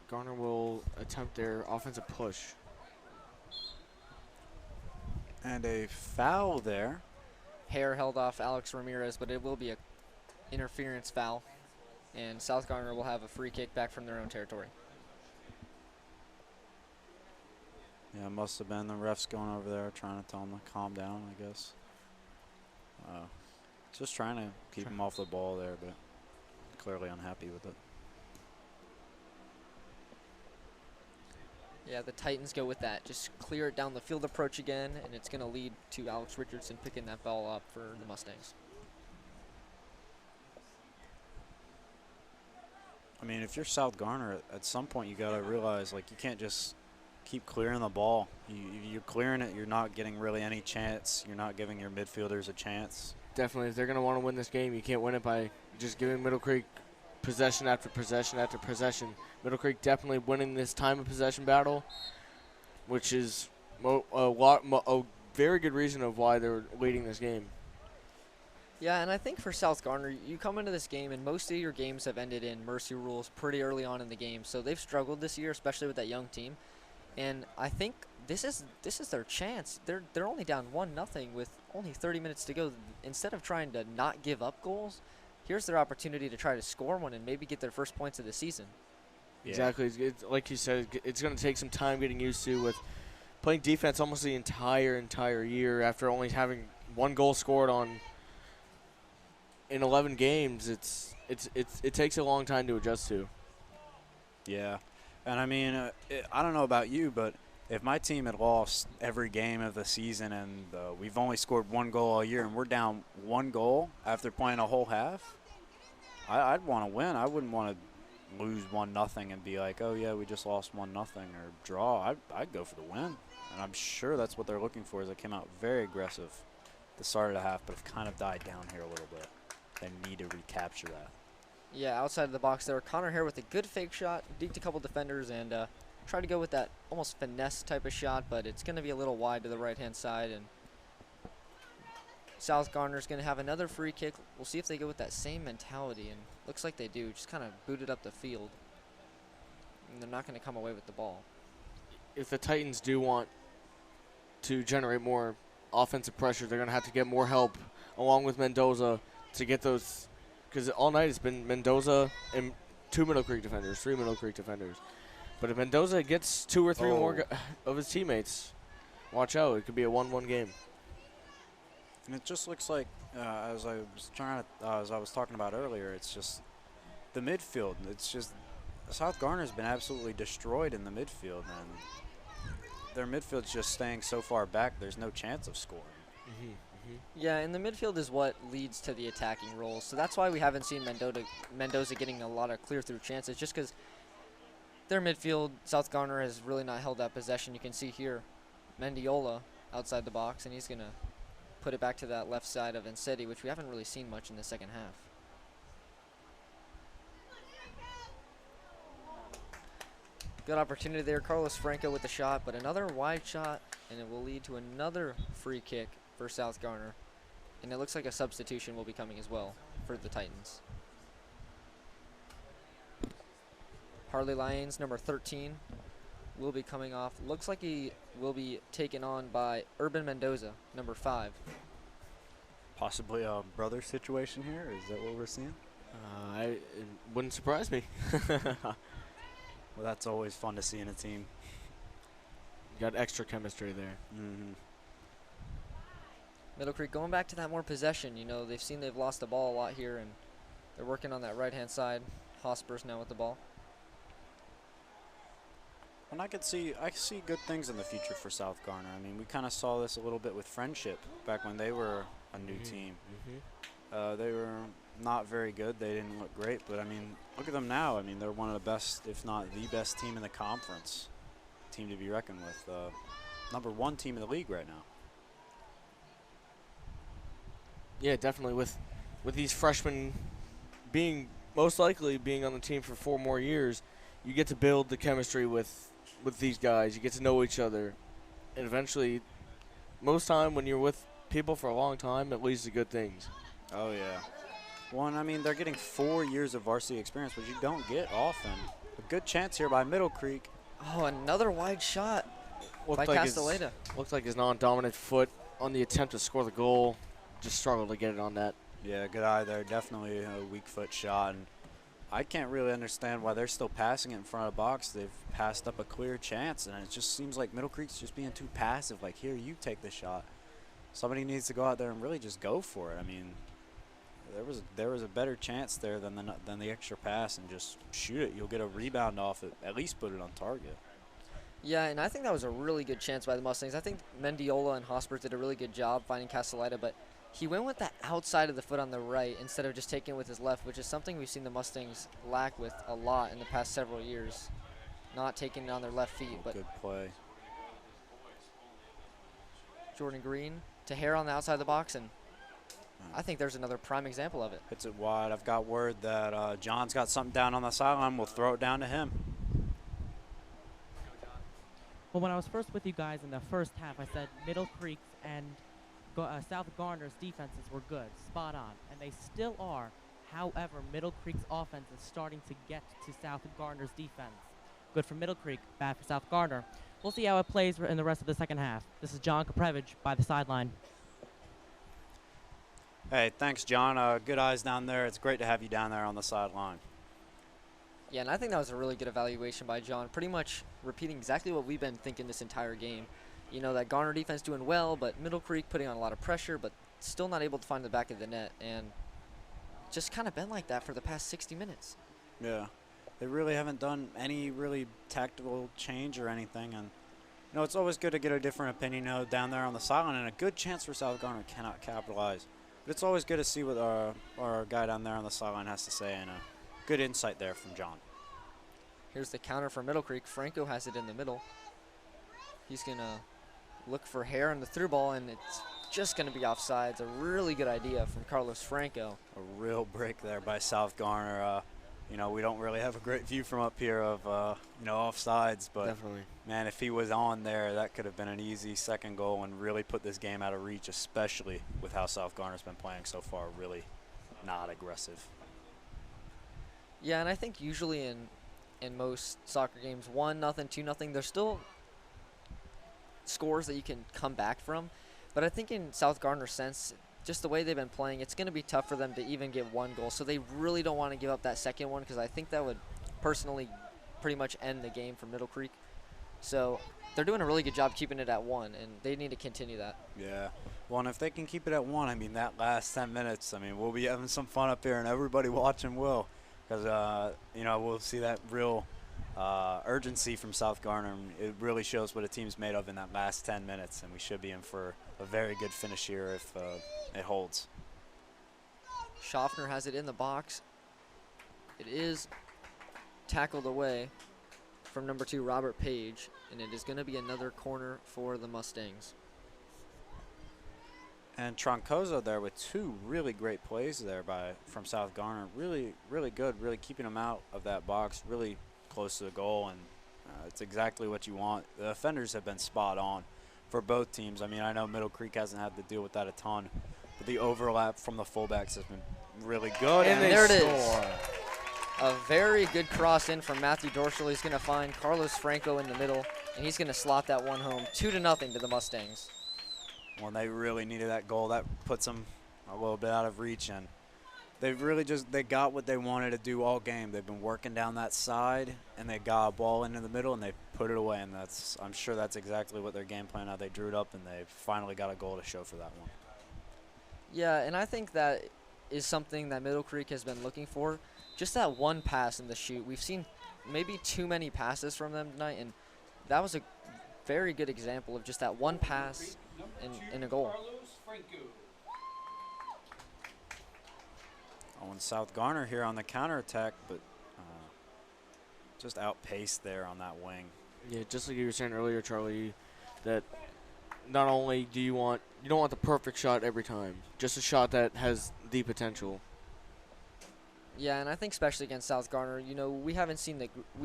Garner will attempt their offensive push. And a foul there. Hare held off Alex Ramirez, but it will be a interference foul. And South Garner will have a free kick back from their own territory. Yeah, it must have been the refs going over there trying to tell him to calm down, I guess. Just trying to keep him off the ball there, but clearly unhappy with it. Yeah, the Titans go with that. Just clear it down the field approach again, and it's going to lead to Alex Richardson picking that ball up for the Mustangs. mean, if you're South Garner, at some point you got to realize, like, you can't just keep clearing the ball. You're clearing it. You're not getting really any chance. You're not giving your midfielders a chance. Definitely, if they're going to want to win this game, you can't win it by just giving Middle Creek possession after possession after possession. Middle Creek definitely winning this time of possession battle, which is a very good reason of why they're leading this game. Yeah, and I think for South Garner, you come into this game, and most of your games have ended in mercy rules pretty early on in the game. So they've struggled this year, especially with that young team. And I think this is their chance. They're only down 1-0 with only 30 minutes to go. Instead of trying to not give up goals, here's their opportunity to try to score one and maybe get their first points of the season. Yeah. Exactly. It's, like you said, it's going to take some time getting used to with playing defense almost the entire year after only having 1 goal scored in 11 games. It takes a long time to adjust to. Yeah. And, I mean, I don't know about you, but if my team had lost every game of the season and we've only scored 1 goal all year and we're down 1 goal after playing a whole half, I'd want to win. I wouldn't want to lose 1-0 and be like, oh, yeah, we just lost 1-0 or draw. I'd go for the win. And I'm sure that's what they're looking for, as they came out very aggressive at the start of the half, but have kind of died down here a little bit. They need to recapture that. Yeah, outside of the box there, Connor here with a good fake shot, deked a couple defenders, and tried to go with that almost finesse type of shot, but it's going to be a little wide to the right-hand side, and South Garner's going to have another free kick. We'll see if they go with that same mentality, and looks like they do. Just kind of booted up the field, and they're not going to come away with the ball. If the Titans do want to generate more offensive pressure, they're going to have to get more help along with Mendoza to get those, because all night it's been Mendoza and 2 Middle Creek defenders, 3 Middle Creek defenders. But if Mendoza gets 2 or 3 more of his teammates, watch out. It could be a 1-1 game. And it just looks like, as I was talking about earlier, it's just the midfield. It's just South Garner's been absolutely destroyed in the midfield, and their midfield's just staying so far back. There's no chance of scoring. Yeah, and the midfield is what leads to the attacking roles. So that's why we haven't seen Mendoza getting a lot of clear-through chances, just because their midfield, South Garner, has really not held that possession. You can see here Mendiola outside the box, and he's going to put it back to that left side of Ensetti, which we haven't really seen much in the second half. Good opportunity there. Carlos Franco with the shot, but another wide shot, and it will lead to another free kick for South Garner. And it looks like a substitution will be coming as well for the Titans. Harley Lyons, number 13, will be coming off. Looks like he will be taken on by Urban Mendoza, number 5. Possibly a brother situation here? Is that what we're seeing? It wouldn't surprise me. Well, that's always fun to see in a team. You got extra chemistry there. Middle Creek going back to that more possession. You know, they've lost the ball a lot here, and they're working on that right-hand side. Hosper's now with the ball. And I see good things in the future for South Garner. I mean, we kind of saw this a little bit with Friendship back when they were a new team. They were not very good. They didn't look great, but I mean, look at them now. I mean, they're one of the best, if not the best team in the conference. Team to be reckoned with. Number 1 team in the league right now. Yeah, definitely. With these freshmen most likely being on the team for 4 more years, you get to build the chemistry with these guys. You get to know each other, and eventually, most time when you're with people for a long time, it leads to good things. Oh yeah. One, I mean, they're getting 4 years of varsity experience, which you don't get often. A good chance here by Middle Creek. Oh, another wide shot by Castelleda. Looked like his non-dominant foot on the attempt to score the goal. Just struggled to get it on that. Yeah, good eye there. Definitely a weak foot shot. And I can't really understand why they're still passing it in front of the box. They've passed up a clear chance, and it just seems like Middle Creek's just being too passive. Like, here, you take the shot. Somebody needs to go out there and really just go for it. I mean, there was a better chance there than the extra pass, and just shoot it. You'll get a rebound off it. At least put it on target. Yeah, and I think that was a really good chance by the Mustangs. I think Mendiola and Hosper did a really good job finding Castelleda, but He went with the outside of the foot on the right instead of just taking it with his left, which is something we've seen the Mustangs lack with a lot in the past several years. Not taking it on their left feet. But Good play. Jordan Green to Hare on the outside of the box, and I think there's another prime example of it. Hits it wide. I've got word that John's got something down on the sideline. We'll throw it down to him. Well, when I was first with you guys in the first half, I said Middle Creek's and South Garner's defenses were good, spot on, and they still are. However, Middle Creek's offense is starting to get to South Garner's defense. Good for Middle Creek, bad for South Garner. We'll see how it plays in the rest of the second half. This is John Kaprevich by the sideline. Hey, thanks, John. Good eyes down there. It's great to have you down there on the sideline. Yeah, and I think that was a really good evaluation by John, pretty much repeating exactly what we've been thinking this entire game. You know, that Garner defense doing well, but Middle Creek putting on a lot of pressure, but still not able to find the back of the net, and just kind of been like that for the past 60 minutes. Yeah. They really haven't done any really tactical change or anything, and you know, it's always good to get a different opinion, you know, down there on the sideline, and a good chance for South Garner cannot capitalize. But it's always good to see what our guy down there on the sideline has to say, and a good insight there from John. Here's the counter for Middle Creek. Franco has it in the middle. He's going to look for Hare on the through ball, and it's just going to be offside. It's a really good idea from Carlos Franco. A real break there by South Garner. You know, we don't really have a great view from up here of, you know, offsides, but Definitely. man, if he was on there, that could have been an easy second goal and really put this game out of reach, especially with how South Garner's been playing so far. Really not aggressive. Yeah, and I think usually in most soccer games, 1-0, 2-0, there's still scores that you can come back from. But I think in South Garner's sense, just the way they've been playing, it's going to be tough for them to even get one goal. So they really don't want to give up that second one, because I think that would personally pretty much end the game for Middle Creek. So they're doing a really good job keeping it at 1, and they need to continue that. Yeah. Well, and if they can keep it at 1, I mean, that last 10 minutes, I mean, we'll be having some fun up here, and everybody watching will. Because, you know, we'll see that real urgency from South Garner. It really shows what a team's made of in that last 10 minutes, and we should be in for a very good finish here if it holds. Schaffner has it in the box. It is tackled away from number 2, Robert Page, and it is going to be another corner for the Mustangs. And Troncoso there with 2 really great plays there from South Garner. Really, really good, really keeping them out of that box, really close to the goal, and it's exactly what you want. The offenders have been spot on for both teams. I mean, I know Middle Creek hasn't had to deal with that a ton, but the overlap from the fullbacks has been really good. And there it is. A very good cross in from Matthew Dorschel. He's going to find Carlos Franco in the middle, and he's going to slot that one home 2-0 to the Mustangs. Well, they really needed that goal. That puts them a little bit out of reach, and they really they got what they wanted to do all game. They've been working down that side, and they got a ball into the middle, and they put it away, and I'm sure that's exactly what their game plan. How they drew it up, and they finally got a goal to show for that one. Yeah, and I think that is something that Middle Creek has been looking for. Just that one pass in the shoot. We've seen maybe too many passes from them tonight, and that was a very good example of just that one pass and a goal. Oh, and South Garner here on the counterattack, but just outpaced there on that wing. Yeah, just like you were saying earlier, Charlie, that not only you don't want the perfect shot every time, just a shot that has the potential. Yeah, and I think especially against South Garner, you know, we've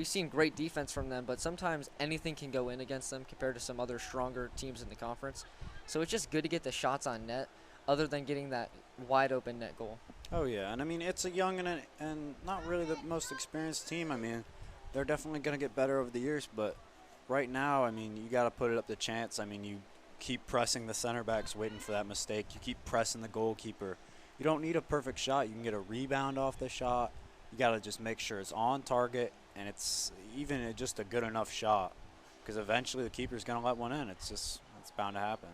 seen great defense from them, but sometimes anything can go in against them compared to some other stronger teams in the conference. So it's just good to get the shots on net, other than getting that wide open net goal. Oh yeah, and I mean, it's a young and not really the most experienced team. I mean, they're definitely going to get better over the years, but right now, I mean, you got to put it up to chance. I mean, you keep pressing the center backs, waiting for that mistake. You keep pressing the goalkeeper. You don't need a perfect shot. You can get a rebound off the shot. You got to just make sure it's on target, and it's even just a good enough shot, because eventually the keeper's going to let one in. It's bound to happen.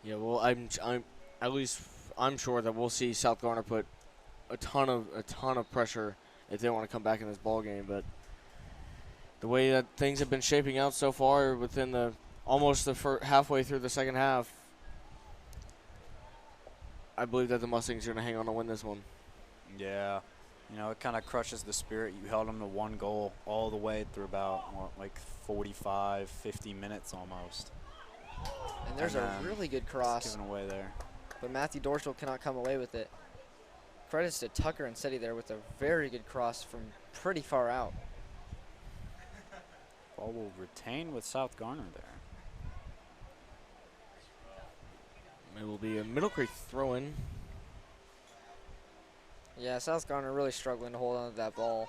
Yeah, well, I'm sure that we'll see South Garner put a ton of pressure if they want to come back in this ball game. But the way that things have been shaping out so far within the almost halfway through the second half, I believe that the Mustangs are going to hang on to win this one. Yeah. You know, it kind of crushes the spirit. You held them to 1 goal all the way through about, like 45, 50 minutes almost. And there's a really good cross. Given away there. But Matthew Dorschel cannot come away with it. Credits to Tucker and Seti there with a very good cross from pretty far out. Ball will retain with South Garner there. It will be a Middle Creek throw-in. Yeah, South Garner really struggling to hold on to that ball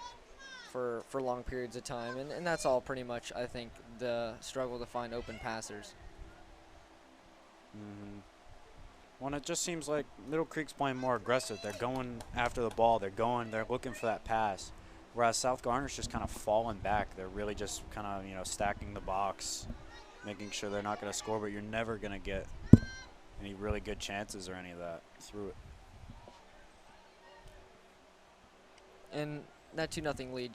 for long periods of time. And that's all pretty much, I think, the struggle to find open passers. Well, it just seems like Middle Creek's playing more aggressive. They're going after the ball. They're looking for that pass. Whereas South Garner's just kind of falling back. They're really just kind of, you know, stacking the box, making sure they're not going to score, but you're never going to get any really good chances or any of that through it. And that 2-0 lead,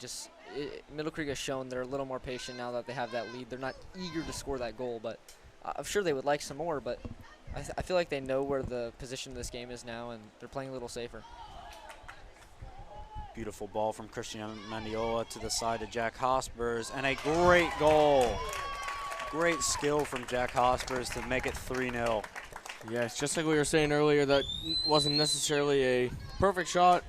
Middle Creek has shown they're a little more patient now that they have that lead. They're not eager to score that goal, but I'm sure they would like some more, but I feel like they know where the position of this game is now, and they're playing a little safer. Beautiful ball from Christian Mendiola to the side of Jack Hospers, and a great goal. Great skill from Jack Hospers to make it 3-0. Yes, just like we were saying earlier, that wasn't necessarily a perfect shot.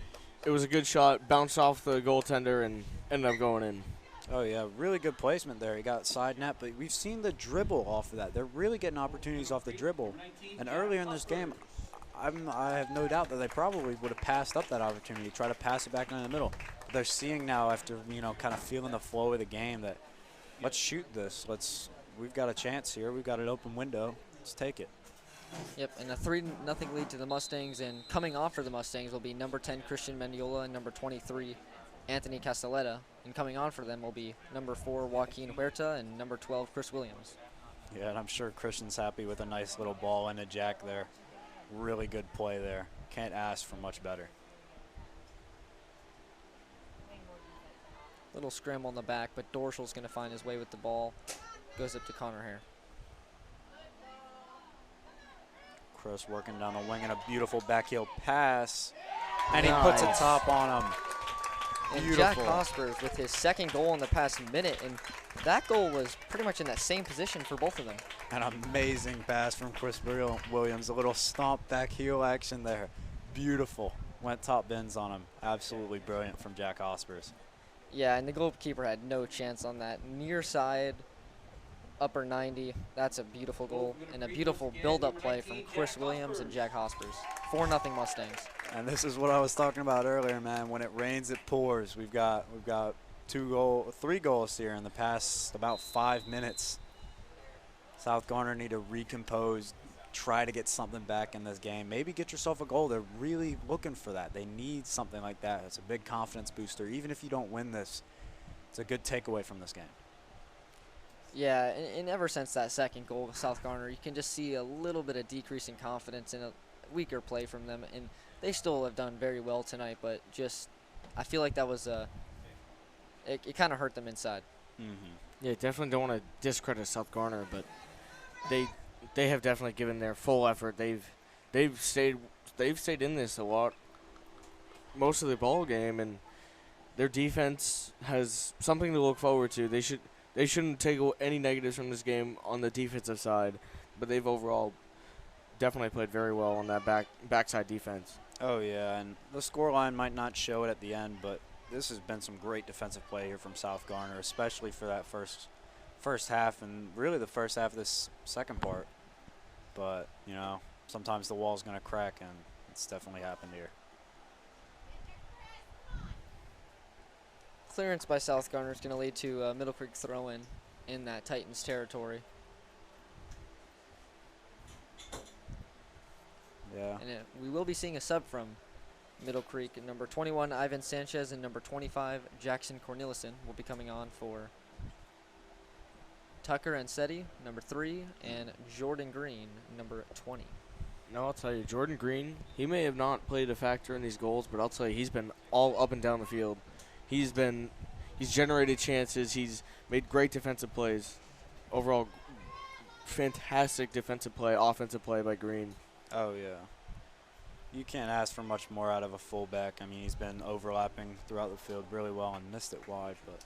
It was a good shot, bounced off the goaltender, and ended up going in. Oh, yeah, really good placement there. He got side net, but we've seen the dribble off of that. They're really getting opportunities off the dribble. And earlier in this game, I have no doubt that they probably would have passed up that opportunity, try to pass it back in the middle. But they're seeing now, after, you know, kind of feeling the flow of the game, that let's shoot this. We've got a chance here. We've got an open window. Let's take it. Yep, and a 3-0 lead to the Mustangs, and coming off for the Mustangs will be number 10 Christian Mendiola and number 23 Anthony Castelletta, and coming on for them will be number 4 Joaquin Huerta and number 12 Chris Williams. Yeah, and I'm sure Christian's happy with a nice little ball and a jack there. Really good play there. Can't ask for much better. Little scramble in the back, but Dorschel's going to find his way with the ball. Goes up to Connor Hare. Chris working down the wing and a beautiful backheel pass. And he puts a top on him. And Beautiful. Jack Hospers with his second goal in the past minute, and that goal was pretty much in that same position for both of them. An amazing pass from Chris Williams. A little stomp back heel action there. Beautiful. Went top bins on him. Absolutely brilliant from Jack Hospers. Yeah, and the goalkeeper had no chance on that. Near side, upper 90. That's a beautiful goal and a beautiful build-up play from Chris Williams and Jack Hospers. 4-0 Mustangs. And this is what I was talking about earlier, man. When it rains, it pours. We've got 3 goals here in the past about 5 minutes. South Garner need to recompose, try to get something back in this game. Maybe get yourself a goal. They're really looking for that. They need something like that. It's a big confidence booster. Even if you don't win this, it's a good takeaway from this game. Yeah, and ever since that second goal with South Garner, you can just see a little bit of decrease in confidence and a weaker play from them. And they still have done very well tonight, but just I feel like that was it kind of hurt them inside. Yeah, definitely don't want to discredit South Garner, but they have definitely given their full effort. They've stayed in this a lot most of the ball game, and their defense has something to look forward to. They shouldn't take any negatives from this game on the defensive side, but they've overall definitely played very well on that backside defense. Oh, yeah, and the scoreline might not show it at the end, but this has been some great defensive play here from South Garner, especially for that first half and really the first half of this second part. But, you know, sometimes the wall's going to crack, and it's definitely happened here. Clearance by South Garner is going to lead to a Middle Creek throw-in in that Titans territory. Yeah. And we will be seeing a sub from Middle Creek. Number 21, Ivan Sanchez, and number 25, Jackson Cornelissen will be coming on for Tucker and Seti, number 3, and Jordan Green, number 20. No, I'll tell you, Jordan Green, he may have not played a factor in these goals, but I'll tell you, he's been all up and down the field. He's generated chances. He's made great defensive plays. Overall, fantastic defensive play, offensive play by Green. Oh, yeah. You can't ask for much more out of a fullback. I mean, he's been overlapping throughout the field really well and missed it wide, but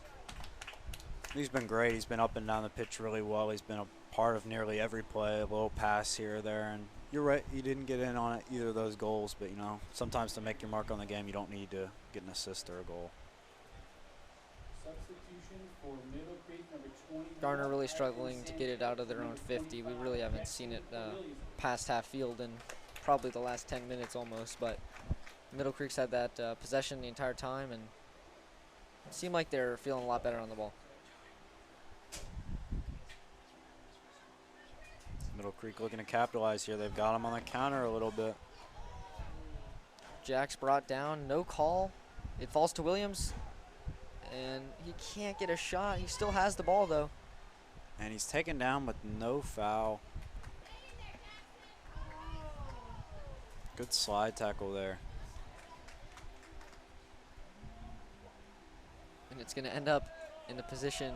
he's been great. He's been up and down the pitch really well. He's been a part of nearly every play, a little pass here or there. And you're right, he didn't get in on either of those goals, but, you know, sometimes to make your mark on the game, you don't need to get an assist or a goal. Substitution for Middle Creek, number 20. Garner really struggling to get it out of their own 50. We really haven't seen it past half field in probably the last 10 minutes almost, but Middle Creek's had that possession the entire time, and it seemed like they're feeling a lot better on the ball. Middle Creek looking to capitalize here. They've got him on the counter a little bit. Jack's brought down, no call. It falls to Williams, and he can't get a shot. He still has the ball, though. And he's taken down with no foul. Good slide tackle there. And it's going to end up in the position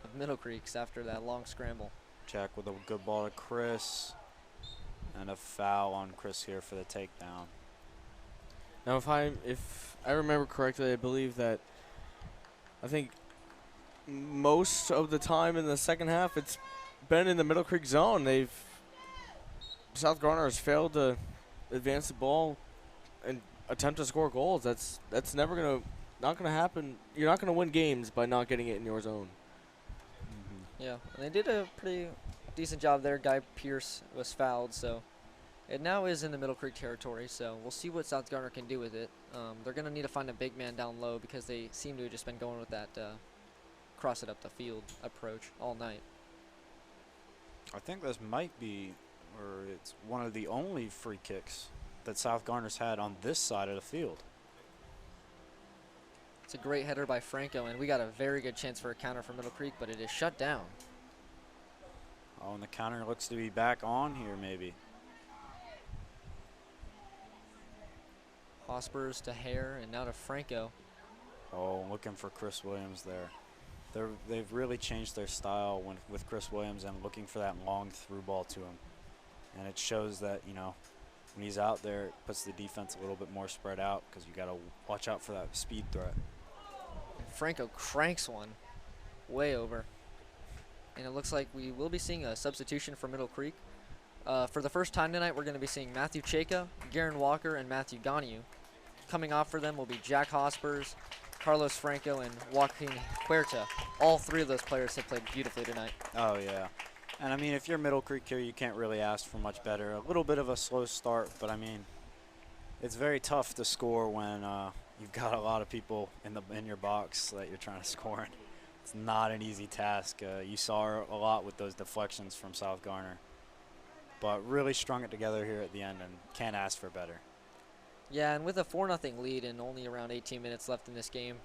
of Middle Creek's after that long scramble. Jack with a good ball to Chris. And a foul on Chris here for the takedown. Now, if I remember correctly, I believe that I think most of the time in the second half, it's been in the Middle Creek zone. South Garner has failed to advance the ball and attempt to score goals. That's not gonna happen. You're not gonna win games by not getting it in your zone. Yeah, and they did a pretty decent job there. Guy Pierce was fouled, so it now is in the Middle Creek territory, so we'll see what South Garner can do with it. They're going to need to find a big man down low because they seem to have just been going with that cross it up the field approach all night. I think this might be, or it's one of the only free kicks that South Garner's had on this side of the field. It's a great header by Franco, and we got a very good chance for a counter for Middle Creek, but it is shut down. Oh, and the counter looks to be back on here maybe. Hospers to Hare, and now to Franco. Oh, looking for Chris Williams there. They've really changed their style with Chris Williams and looking for that long through ball to him. And it shows that, you know, when he's out there, it puts the defense a little bit more spread out because you got to watch out for that speed threat. And Franco cranks one way over. And it looks like we will be seeing a substitution for Middle Creek. For the first time tonight, we're going to be seeing Matthew Cheka, Garen Walker, and Matthew Ganiu. Coming off for them will be Jack Hospers, Carlos Franco, and Joaquin Huerta. All three of those players have played beautifully tonight. Oh, yeah. And, I mean, if you're Middle Creek here, you can't really ask for much better. A little bit of a slow start, but, I mean, it's very tough to score when you've got a lot of people in your box that you're trying to score in. It's not an easy task. You saw a lot with those deflections from South Garner. But really strung it together here at the end and can't ask for better. Yeah, and with a 4-0 lead and only around 18 minutes left in this game,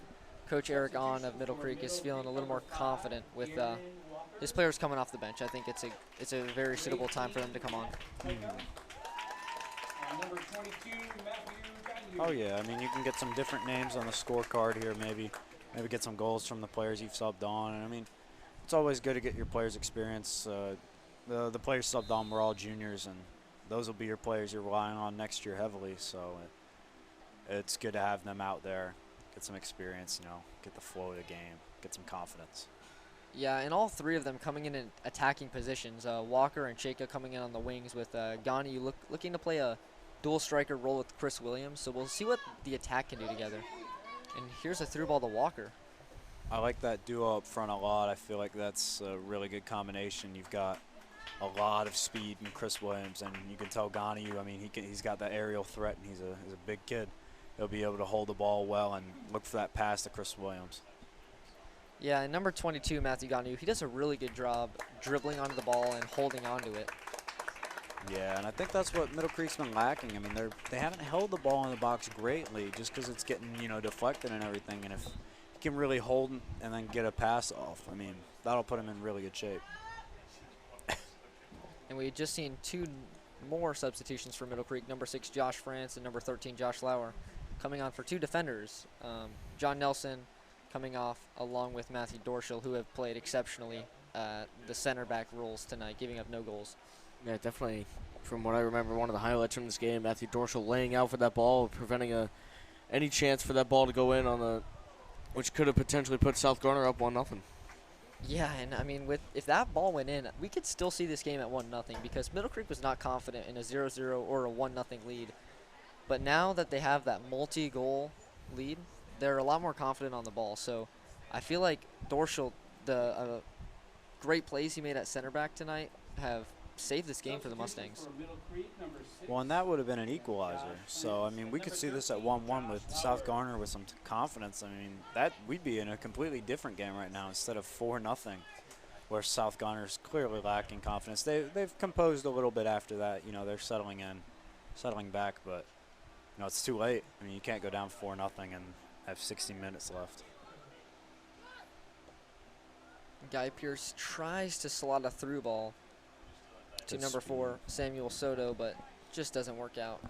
Coach Eric Ahn of Middle Creek is feeling a little more confident with his players coming off the bench. I think it's a very suitable time for them to come on. Number 22, Matthew Ganiu. Oh, yeah. I mean, you can get some different names on the scorecard here maybe get some goals from the players you've subbed on. And, I mean, it's always good to get your players' experience. The players subbed on were all juniors, and those will be your players you're relying on next year heavily. So it's good to have them out there, get some experience, you know, get the flow of the game, get some confidence. Yeah, and all three of them coming in attacking positions. Walker and Cheka coming in on the wings with Ghani looking to play a dual striker role with Chris Williams. So we'll see what the attack can do together. And here's a through ball to Walker. I like that duo up front a lot. I feel like that's a really good combination. You've got a lot of speed in Chris Williams, and you can tell Ghani, I mean, he's got that aerial threat, and he's a big kid. He'll be able to hold the ball well and look for that pass to Chris Williams. Yeah, and number 22, Matthew Ganiu, he does a really good job dribbling onto the ball and holding onto it. Yeah, and I think that's what Middle Creek's been lacking. I mean, they haven't held the ball in the box greatly just because it's getting, you know, deflected and everything. And if you can really hold and then get a pass off, I mean, that'll put him in really good shape. And we had just seen two more substitutions for Middle Creek, number 6, Josh France, and number 13, Josh Lauer, coming on for two defenders. John Nelson coming off along with Matthew Dorschel, who have played exceptionally the center back roles tonight, giving up no goals. Yeah, definitely. From what I remember, one of the highlights from this game, Matthew Dorschel laying out for that ball, preventing any chance for that ball to go in on the, which could have potentially put South Garner up 1-0. Yeah, and I mean, if that ball went in, we could still see this game at 1-0 because Middle Creek was not confident in a 0-0 or a 1-0 lead. But now that they have that multi-goal lead, they're a lot more confident on the ball. So I feel like Dorschel, the great plays he made at center back tonight, have saved this game for the Mustangs. Well, and that would have been an equalizer. So, I mean, we could see this at 1-1 with South Garner with some confidence. I mean, that we'd be in a completely different game right now instead of 4-0, where South Garner's clearly lacking confidence. They've composed a little bit after that. You know, they're settling back, but, you know, it's too late. I mean, you can't go down 4-0 and have 60 minutes left. Guy Pierce tries to slot a through ball to number 4, Samuel Soto, but just doesn't work out.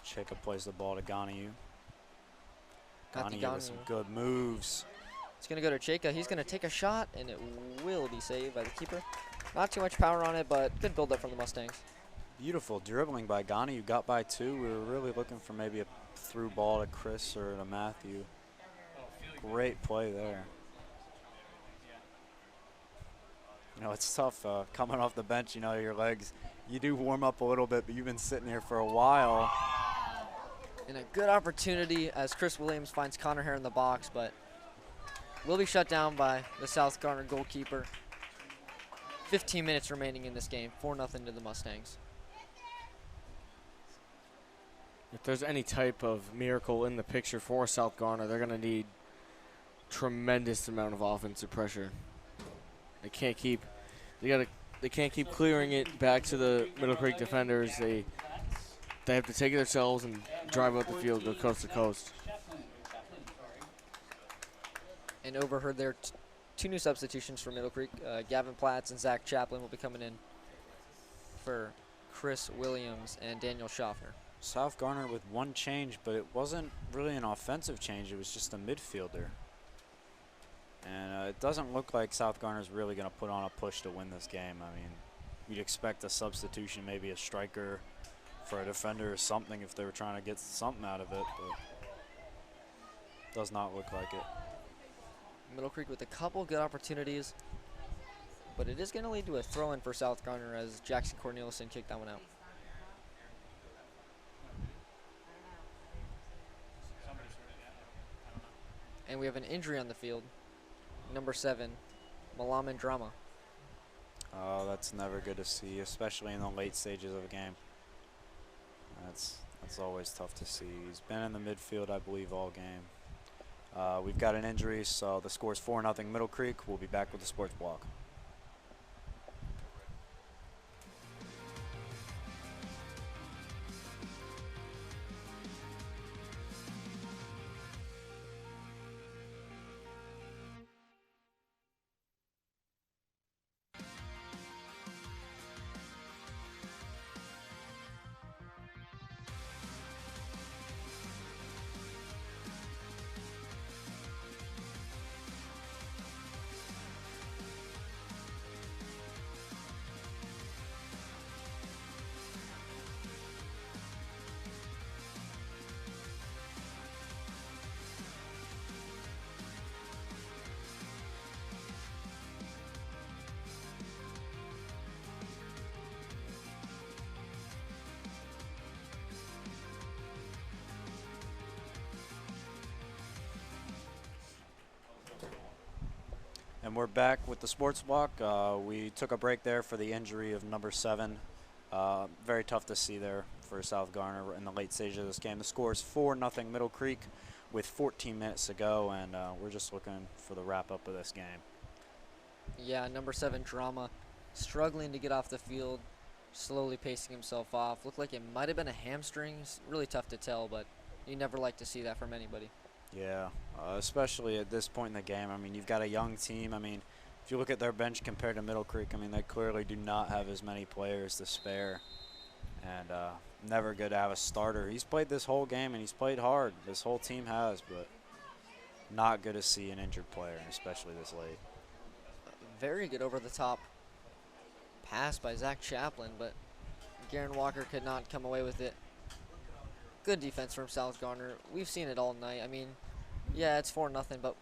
Jacob plays the ball to Garner. Matthew Garner with some good moves. It's going to go to Cheka. He's going to take a shot, and it will be saved by the keeper. Not too much power on it, but good build-up from the Mustangs. Beautiful dribbling by Garner. You got by 2. We were really looking for maybe a through ball to Chris or to Matthew. Great play there. You know, it's tough coming off the bench. You know, your legs, you do warm up a little bit, but you've been sitting here for a while. And a good opportunity as Chris Williams finds Connor Hare in the box, but will be shut down by the South Garner goalkeeper. 15 minutes remaining in this game, 4-0 to the Mustangs. If there's any type of miracle in the picture for South Garner, they're going to need tremendous amount of offensive pressure. They can't keep clearing it back to the Middle Creek defenders. They have to take it themselves and drive out the field, go coast to coast. And overheard there, 2 new substitutions for Middle Creek. Gavin Platts and Zach Chaplin will be coming in for Chris Williams and Daniel Schaffner. South Garner with 1 change, but it wasn't really an offensive change. It was just a midfielder. And it doesn't look like South Garner's really going to put on a push to win this game. I mean, you'd expect a substitution, maybe a striker for a defender or something if they were trying to get something out of it, but does not look like it. Middle Creek with a couple good opportunities, but it is going to lead to a throw-in for South Garner as Jackson Cornelison kicked that one out. And we have an injury on the field. Number 7, Malaman Drama. Oh, that's never good to see, especially in the late stages of a game. That's always tough to see. He's been in the midfield, I believe, all game. We've got an injury, so the score's 4-0 Middle Creek. We'll be back with the sports block. And we're back with the sports block. We took a break there for the injury of number 7. Very tough to see there for South Garner in the late stage of this game. The score is 4-0 Middle Creek with 14 minutes to go, and we're just looking for the wrap-up of this game. Yeah, number 7, Drama, struggling to get off the field, slowly pacing himself off. Looked like it might have been a hamstring. It's really tough to tell, but you never like to see that from anybody. Yeah, especially at this point in the game. I mean, you've got a young team. I mean, if you look at their bench compared to Middle Creek, I mean, they clearly do not have as many players to spare. And never good to have a starter. He's played this whole game, and he's played hard. This whole team has, but Not good to see an injured player, especially this late. Very good over the top pass by Zach Chaplin, but Garner Walker could not come away with it. Good defense from South Garner. We've seen it all night. I mean, yeah, it's 4-0, but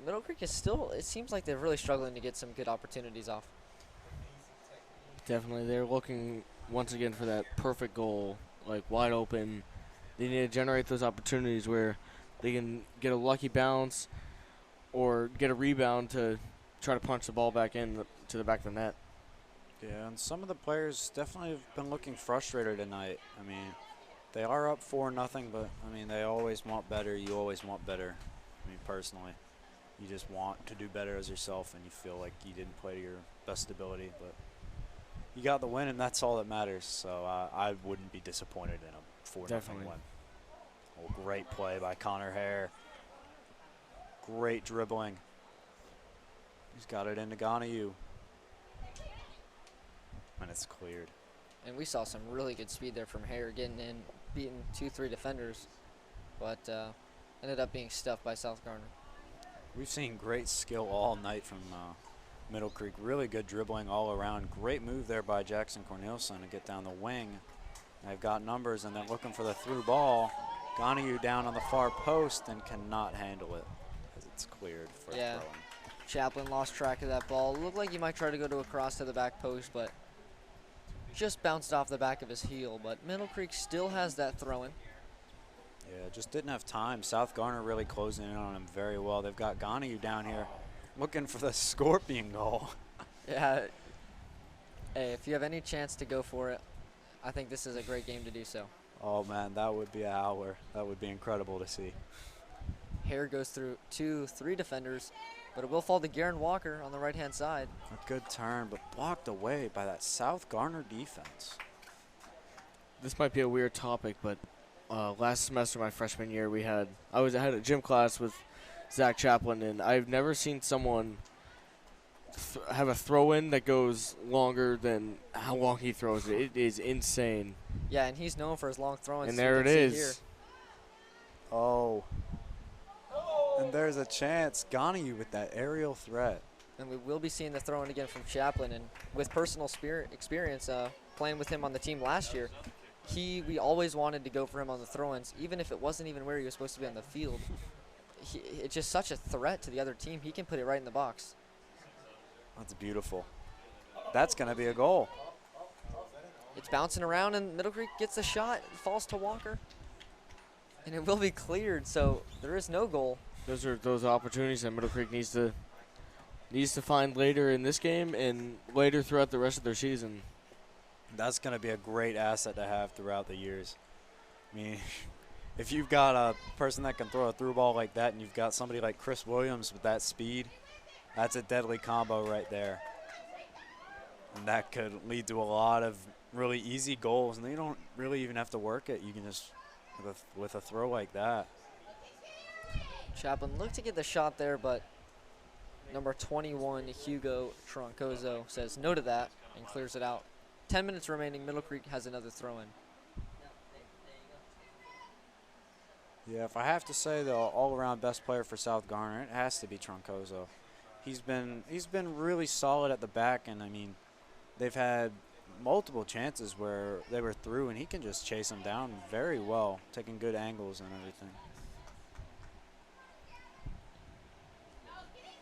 Middle Creek is still, it seems like they're really struggling to get some good opportunities off. Definitely. They're looking once again for that perfect goal, like wide open. They need to generate those opportunities where they can get a lucky bounce or get a rebound to try to punch the ball back in to the back of the net. Yeah, and some of the players definitely have been looking frustrated tonight. I mean, they are up 4-0, but, I mean, they always want better. You always want better. I mean, personally, you just want to do better as yourself, and you feel like you didn't play to your best ability. But you got the win, and that's all that matters. So I wouldn't be disappointed in a 4-0 Definitely. win. Oh, great play by Connor Hare. Great dribbling. He's got it into Garner. And it's cleared. And we saw some really good speed there from Hare, getting in, beating 2-3 defenders, but ended up being stuffed by South Garner. We've seen great skill all night from Middle Creek. Really good dribbling all around. Great move there by Jackson Cornelison to get down the wing. They've got numbers, and they're looking for the through ball. Garner down on the far post and cannot handle it as it's cleared for Yeah. throwing. Chaplin lost track of that ball. Looked like he might try to go to a cross to the back post, but just bounced off the back of his heel. But Middle Creek still has that throw-in. Yeah, just didn't have time. South Garner really closing in on him very well. They've got Garner down here looking for the scorpion goal. Yeah. Hey, if you have any chance to go for it, I think this is a great game to do so. Oh, man, that would be a howler. That would be incredible to see. Hare goes through 2-3 defenders, but it will fall to Garner Walker on the right-hand side. A good turn, but blocked away by that South Garner defense. This might be a weird topic, but last semester, my freshman year, I had a gym class with Zach Chaplin, and I've never seen someone have a throw-in that goes longer than how long he throws it. It is insane. Yeah, and he's known for his long throw-ins. And so you there it can see is. here. Oh. And there's a chance. Garner with that aerial threat. And we will be seeing the throw-in again from Chaplin. And with personal experience, playing with him on the team last year, we always wanted to go for him on the throw-ins, even if it wasn't even where he was supposed to be on the field. It's just such a threat to the other team. He can put it right in the box. That's beautiful. That's going to be a goal. It's bouncing around, and Middle Creek gets the shot. It falls to Walker. And it will be cleared, so there is no goal. Those are those opportunities that Middle Creek needs to find later in this game and later throughout the rest of their season. That's going to be a great asset to have throughout the years. I mean, if you've got a person that can throw a through ball like that and you've got somebody like Chris Williams with that speed, that's a deadly combo right there. And that could lead to a lot of really easy goals, and you don't really even have to work it. You can just, with a throw like that. Chaplin looked to get the shot there, but number 21, Hugo Troncoso, says no to that and clears it out. 10 minutes remaining. Middle Creek has another throw-in. Yeah, if I have to say the all-around best player for South Garner, it has to be Troncoso. He's been really solid at the back, and I mean, they've had multiple chances where they were through, and he can just chase them down very well, taking good angles and everything.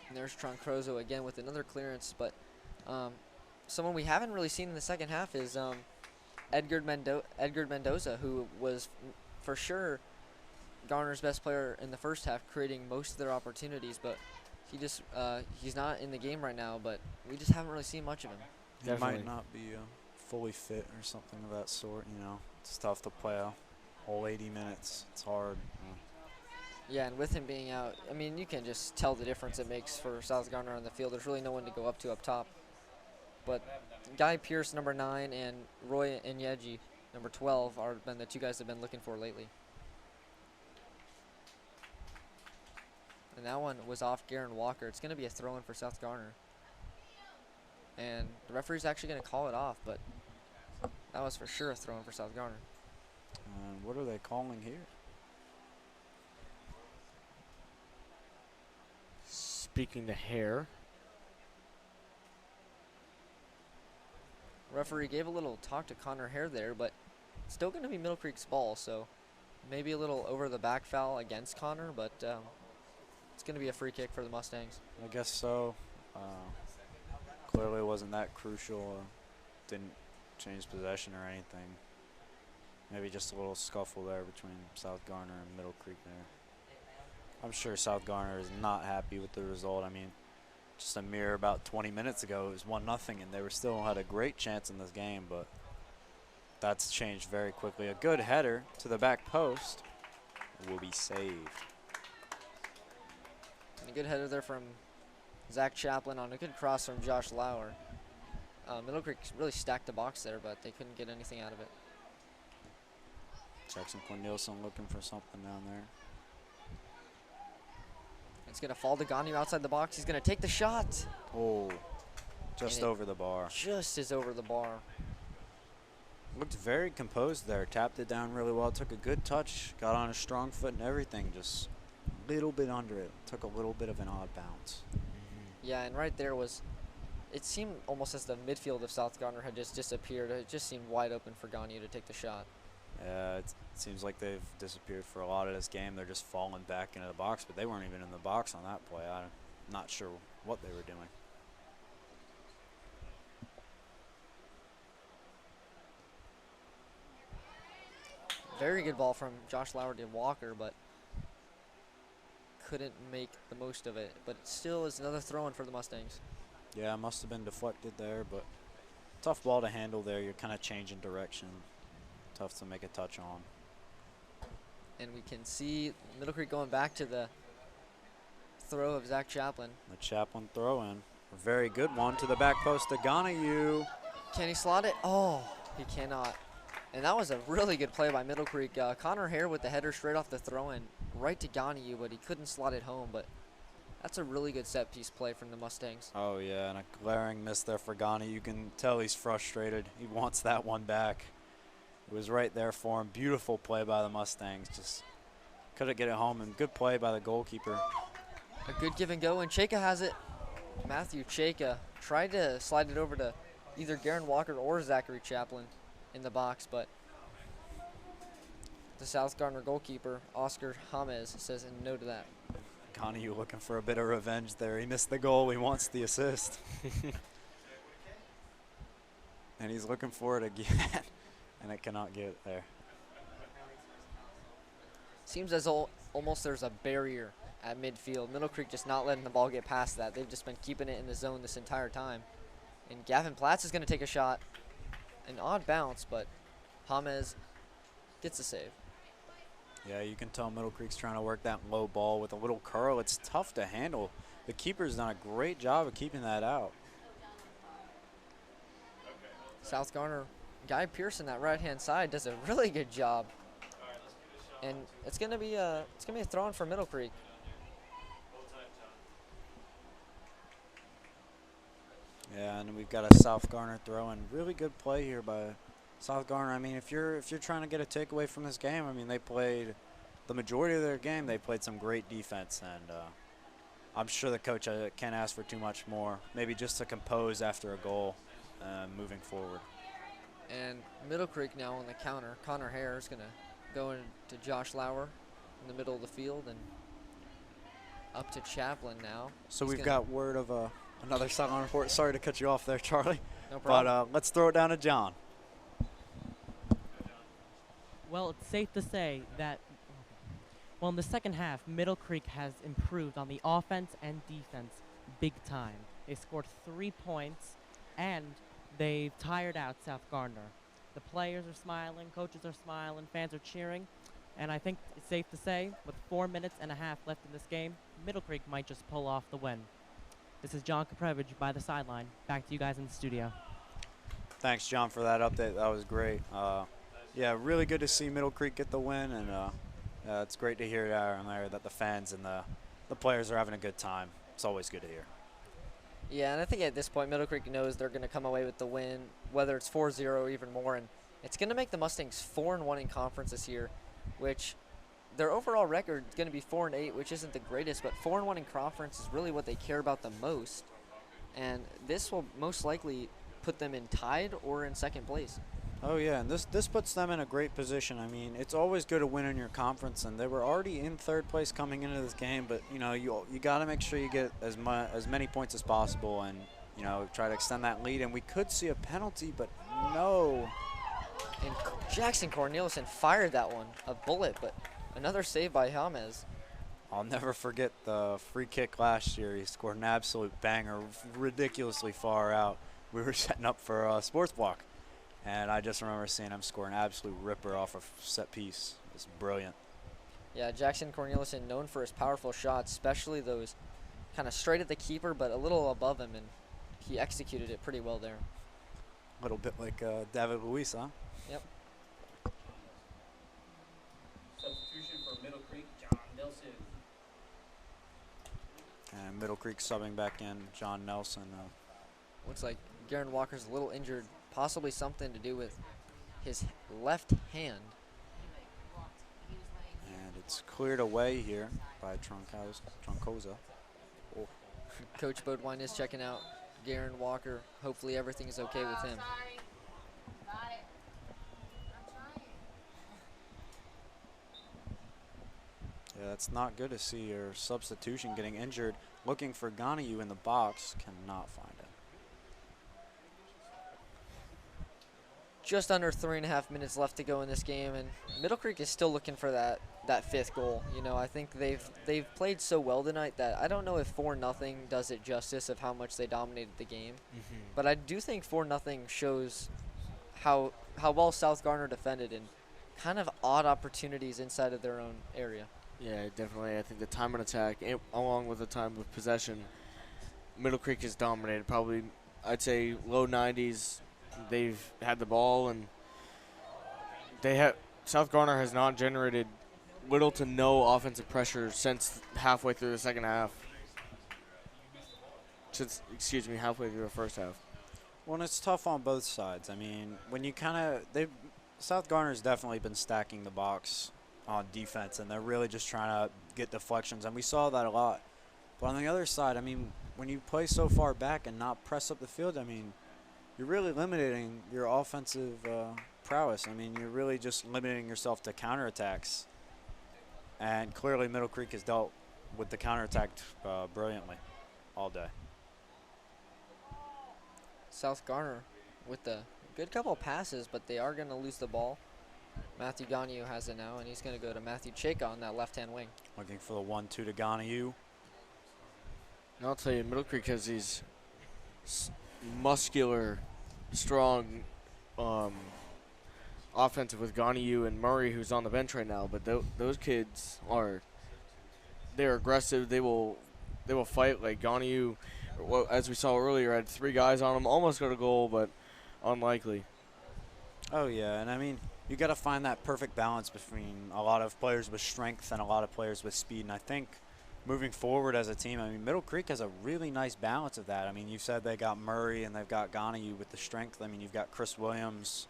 And there's Troncoso again with another clearance, but someone we haven't really seen in the second half is Edgar Mendoza, who was for sure Garner's best player in the first half, creating most of their opportunities, but he's not in the game right now, but we just haven't really seen much of him. He might not be fully fit or something of that sort, you know. It's tough to play a whole 80 minutes. It's hard. Yeah, and with him being out, I mean, you can just tell the difference it makes for South Garner on the field. There's really no one to go up top. But Guy Pierce, number 9, and Roy Inyeji, number 12, are been the two guys I've been looking for lately. And that one was off Garner Walker. It's going to be a throw-in for South Garner. And the referee's actually going to call it off, but that was for sure a throw-in for South Garner. What are they calling here? speaking to Hare. Referee gave a little talk to Connor Hare there, but still going to be Middle Creek's ball, so maybe a little over the back foul against Connor, but it's going to be a free kick for the Mustangs. I guess so. Clearly wasn't that crucial. Didn't change possession or anything. Maybe just a little scuffle there between South Garner and Middle Creek there. I'm sure South Garner is not happy with the result. I mean, just a mere about 20 minutes ago, it was 1-0, and they were still had a great chance in this game, but that's changed very quickly. A good header to the back post will be saved. And a good header there from Zach Chaplin on a good cross from Josh Lauer. Middle Creek really stacked the box there, but they couldn't get anything out of it. Jackson Cornelison looking for something down there. It's going to fall to Garner outside the box. He's going to take the shot. Oh, just over the bar. Just is over the bar. Looked very composed there. Tapped it down really well. Took a good touch. Got on a strong foot and everything. Just a little bit under it. Took a little bit of an odd bounce. Yeah, and right there was, it seemed almost as the midfield of South Garner had just disappeared. It just seemed wide open for Garner to take the shot. Yeah, it seems like they've disappeared for a lot of this game. They're just falling back into the box, but they weren't even in the box on that play. I'm not sure what they were doing. Very good ball from Josh Lauer to Walker, but couldn't make the most of it. But it still is another throw-in for the Mustangs. Yeah, it must have been deflected there, but tough ball to handle there. You're kind of changing direction. Tough to make a touch on. And we can see Middle Creek going back to the throw of Zach Chaplin. The Chaplin throw in. A very good one to the back post to Garner. Can he slot it? Oh, he cannot. And that was a really good play by Middle Creek. Connor Hare with the header straight off the throw-in right to Garner, but he couldn't slot it home. But that's a really good set-piece play from the Mustangs. Oh, yeah, and a glaring miss there for Garner. You can tell he's frustrated. He wants that one back. It was right there for him. Beautiful play by the Mustangs. Just couldn't get it home, and good play by the goalkeeper. A good give and go, and Chaka has it. Matthew Chaka tried to slide it over to either Garen Walker or Zachary Chaplin in the box, but the South Garner goalkeeper, Oscar James, says no to that. Garner looking for a bit of revenge there. He missed the goal. He wants the assist. And he's looking for it again. And it cannot get there. Seems as almost there's a barrier at midfield. Middle Creek just not letting the ball get past that. They've just been keeping it in the zone this entire time. And Gavin Platts is going to take a shot. An odd bounce, but James gets a save. Yeah, you can tell Middle Creek's trying to work that low ball with a little curl. It's tough to handle. The keeper's done a great job of keeping that out. South Garner, Guy Pearson, that right-hand side, does a really good job. And it's gonna be a throw-in for Middle Creek. Yeah, and we've got a South Garner throw-in. Really good play here by South Garner. I mean, if you're trying to get a takeaway from this game, I mean, they played the majority of their game. They played some great defense, and I'm sure the coach can't ask for too much more. Maybe just to compose after a goal, moving forward. And Middle Creek now on the counter. Connor Hare is going to go into Josh Lauer in the middle of the field and up to Chaplin now. So He's we've got word of another sideline report. Sorry to cut you off there, Charlie. No problem. But let's throw it down to John. Well, it's safe to say that, well, in the second half, Middle Creek has improved on the offense and defense big time. They scored 3 points, and they've tired out South Garner. The players are smiling, coaches are smiling, fans are cheering, and I think it's safe to say, with 4 minutes and a half left in this game, Middle Creek might just pull off the win. This is John Kaprevich by the sideline. Back to you guys in the studio. Thanks, John, for that update. That was great. Yeah, really good to see Middle Creek get the win, and it's great to hear down there that the fans and the players are having a good time. It's always good to hear. Yeah, and I think at this point, Middle Creek knows they're going to come away with the win, whether it's 4-0 or even more. And it's going to make the Mustangs 4-1 in conference this year, which their overall record is going to be 4-8, which isn't the greatest, but 4-1 in conference is really what they care about the most. And this will most likely put them in tied or in second place. Oh yeah, and this puts them in a great position. I mean, it's always good to win in your conference, and they were already in third place coming into this game. But you know, you got to make sure you get as many points as possible, and you know, try to extend that lead. And we could see a penalty, but no. And Jackson Corneliuson fired that one, a bullet, but another save by James. I'll never forget the free kick last year. He scored an absolute banger, ridiculously far out. We were setting up for a sports block, and I just remember seeing him score an absolute ripper off a set piece. It was brilliant. Yeah, Jackson Corneliuson known for his powerful shots, especially those kind of straight at the keeper, but a little above him, and he executed it pretty well there. A little bit like David Luiz, huh? Yep. Substitution for Middle Creek, John Nelson. And Middle Creek subbing back in John Nelson. Looks like Garner Walker's a little injured, possibly something to do with his left hand. And it's cleared away here by Troncoza. Oh. Coach Bodwine is checking out Garner Walker. Hopefully everything is okay with him. Yeah, it's not good to see your substitution getting injured. Looking for Garner in the box, cannot find him. Just under 3.5 minutes left to go in this game, and Middle Creek is still looking for that fifth goal. You know, I think they've played so well tonight that I don't know if 4-0 does it justice of how much they dominated the game. But I do think 4-0 shows how well South Garner defended and kind of odd opportunities inside of their own area. Yeah, definitely. I think the time on attack, along with the time of possession, Middle Creek has dominated. Probably, I'd say, low 90s. They've had the ball, and South Garner has not generated little to no offensive pressure since halfway through the second half. Halfway through the first half. Well, it's tough on both sides. I mean, when you South Garner's definitely been stacking the box on defense, and they're really just trying to get deflections, and we saw that a lot. But on the other side, I mean, when you play so far back and not press up the field, I mean, you're really limiting your offensive prowess. I mean, you're really just limiting yourself to counterattacks. And clearly Middle Creek has dealt with the counterattack brilliantly all day. South Garner with a good couple of passes, but they are going to lose the ball. Matthew Garner has it now, and he's going to go to Matthew Cheka on that left-hand wing. Looking for the 1-2 to Garner. And I'll tell you, Middle Creek has these muscular, strong offensive with Garner and Murray, who's on the bench right now. But those kids they're aggressive. They will fight. Like Garner, well, as we saw earlier, had 3 guys on him, almost got a goal, but unlikely. Oh yeah, and I mean, you got to find that perfect balance between a lot of players with strength and a lot of players with speed. And I think moving forward as a team, I mean, Middle Creek has a really nice balance of that. I mean, you said they got Murray and they've got Garner with the strength. I mean, you've got Chris Williams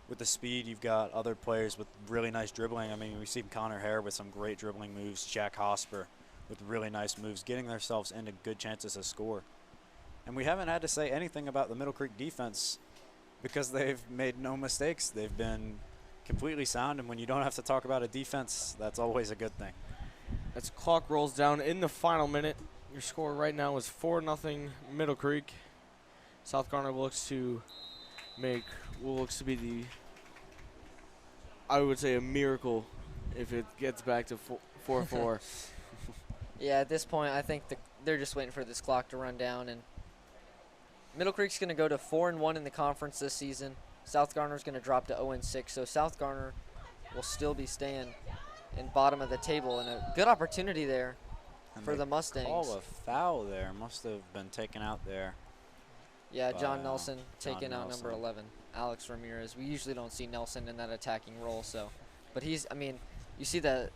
with the speed. You've got other players with really nice dribbling. I mean, we've seen Connor Hare with some great dribbling moves, Jack Hosper with really nice moves, getting themselves into good chances to score. And we haven't had to say anything about the Middle Creek defense because they've made no mistakes. They've been completely sound, and when you don't have to talk about a defense, that's always a good thing. As clock rolls down in the final minute, your score right now is 4-0 Middle Creek. South Garner looks to be I would say a miracle if it gets back to 4-4. Yeah, at this point, I think they're just waiting for this clock to run down, and Middle Creek's going to go to 4-1 in the conference this season. South Garner's going to drop to 0-6, so South Garner will still be staying in bottom of the table, and a good opportunity there for the Mustangs. Call a foul there. Must have been taken out there. Yeah, John Nelson taking out number 11, Alex Ramirez. We usually don't see Nelson in that attacking role, but he's, I mean, you see that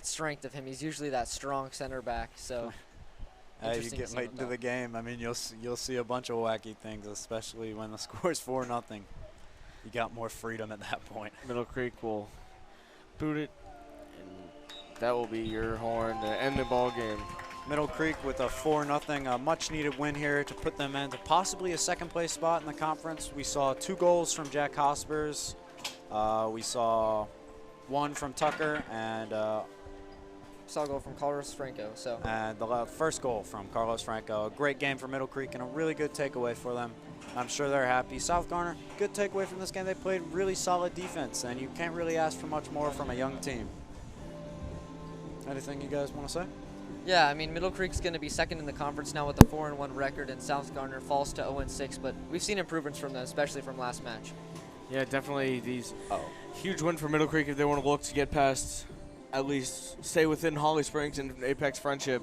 strength of him. He's usually that strong center back, so. You get late into the game. I mean, you'll see a bunch of wacky things, especially when the score's 4-0. You got more freedom at that point. Middle Creek will boot it and that will be your horn to end the ball game. Middle Creek with a 4-0, much-needed win here to put them into possibly a second-place spot in the conference. We saw 2 goals from Jack Hospers. We saw 1 from Tucker, and Saw a goal from Carlos Franco. and the first goal from Carlos Franco. A great game for Middle Creek and a really good takeaway for them. I'm sure they're happy. South Garner, good takeaway from this game. They played really solid defense, and you can't really ask for much more from a young team. Anything you guys want to say? Yeah, I mean, Middle Creek's going to be second in the conference now with a 4-1 record, and South Garner falls to 0-6. But we've seen improvements from them, especially from last match. Yeah, definitely these huge win for Middle Creek if they want to look to get past, at least stay within Holly Springs and Apex Friendship.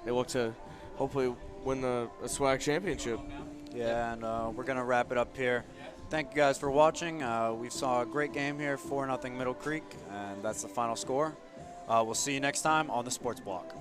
They look to hopefully win the SWAC championship. Yeah, and we're going to wrap it up here. Thank you guys for watching. We saw a great game here, 4-0 Middle Creek, and that's the final score. We'll see you next time on the Sports Block.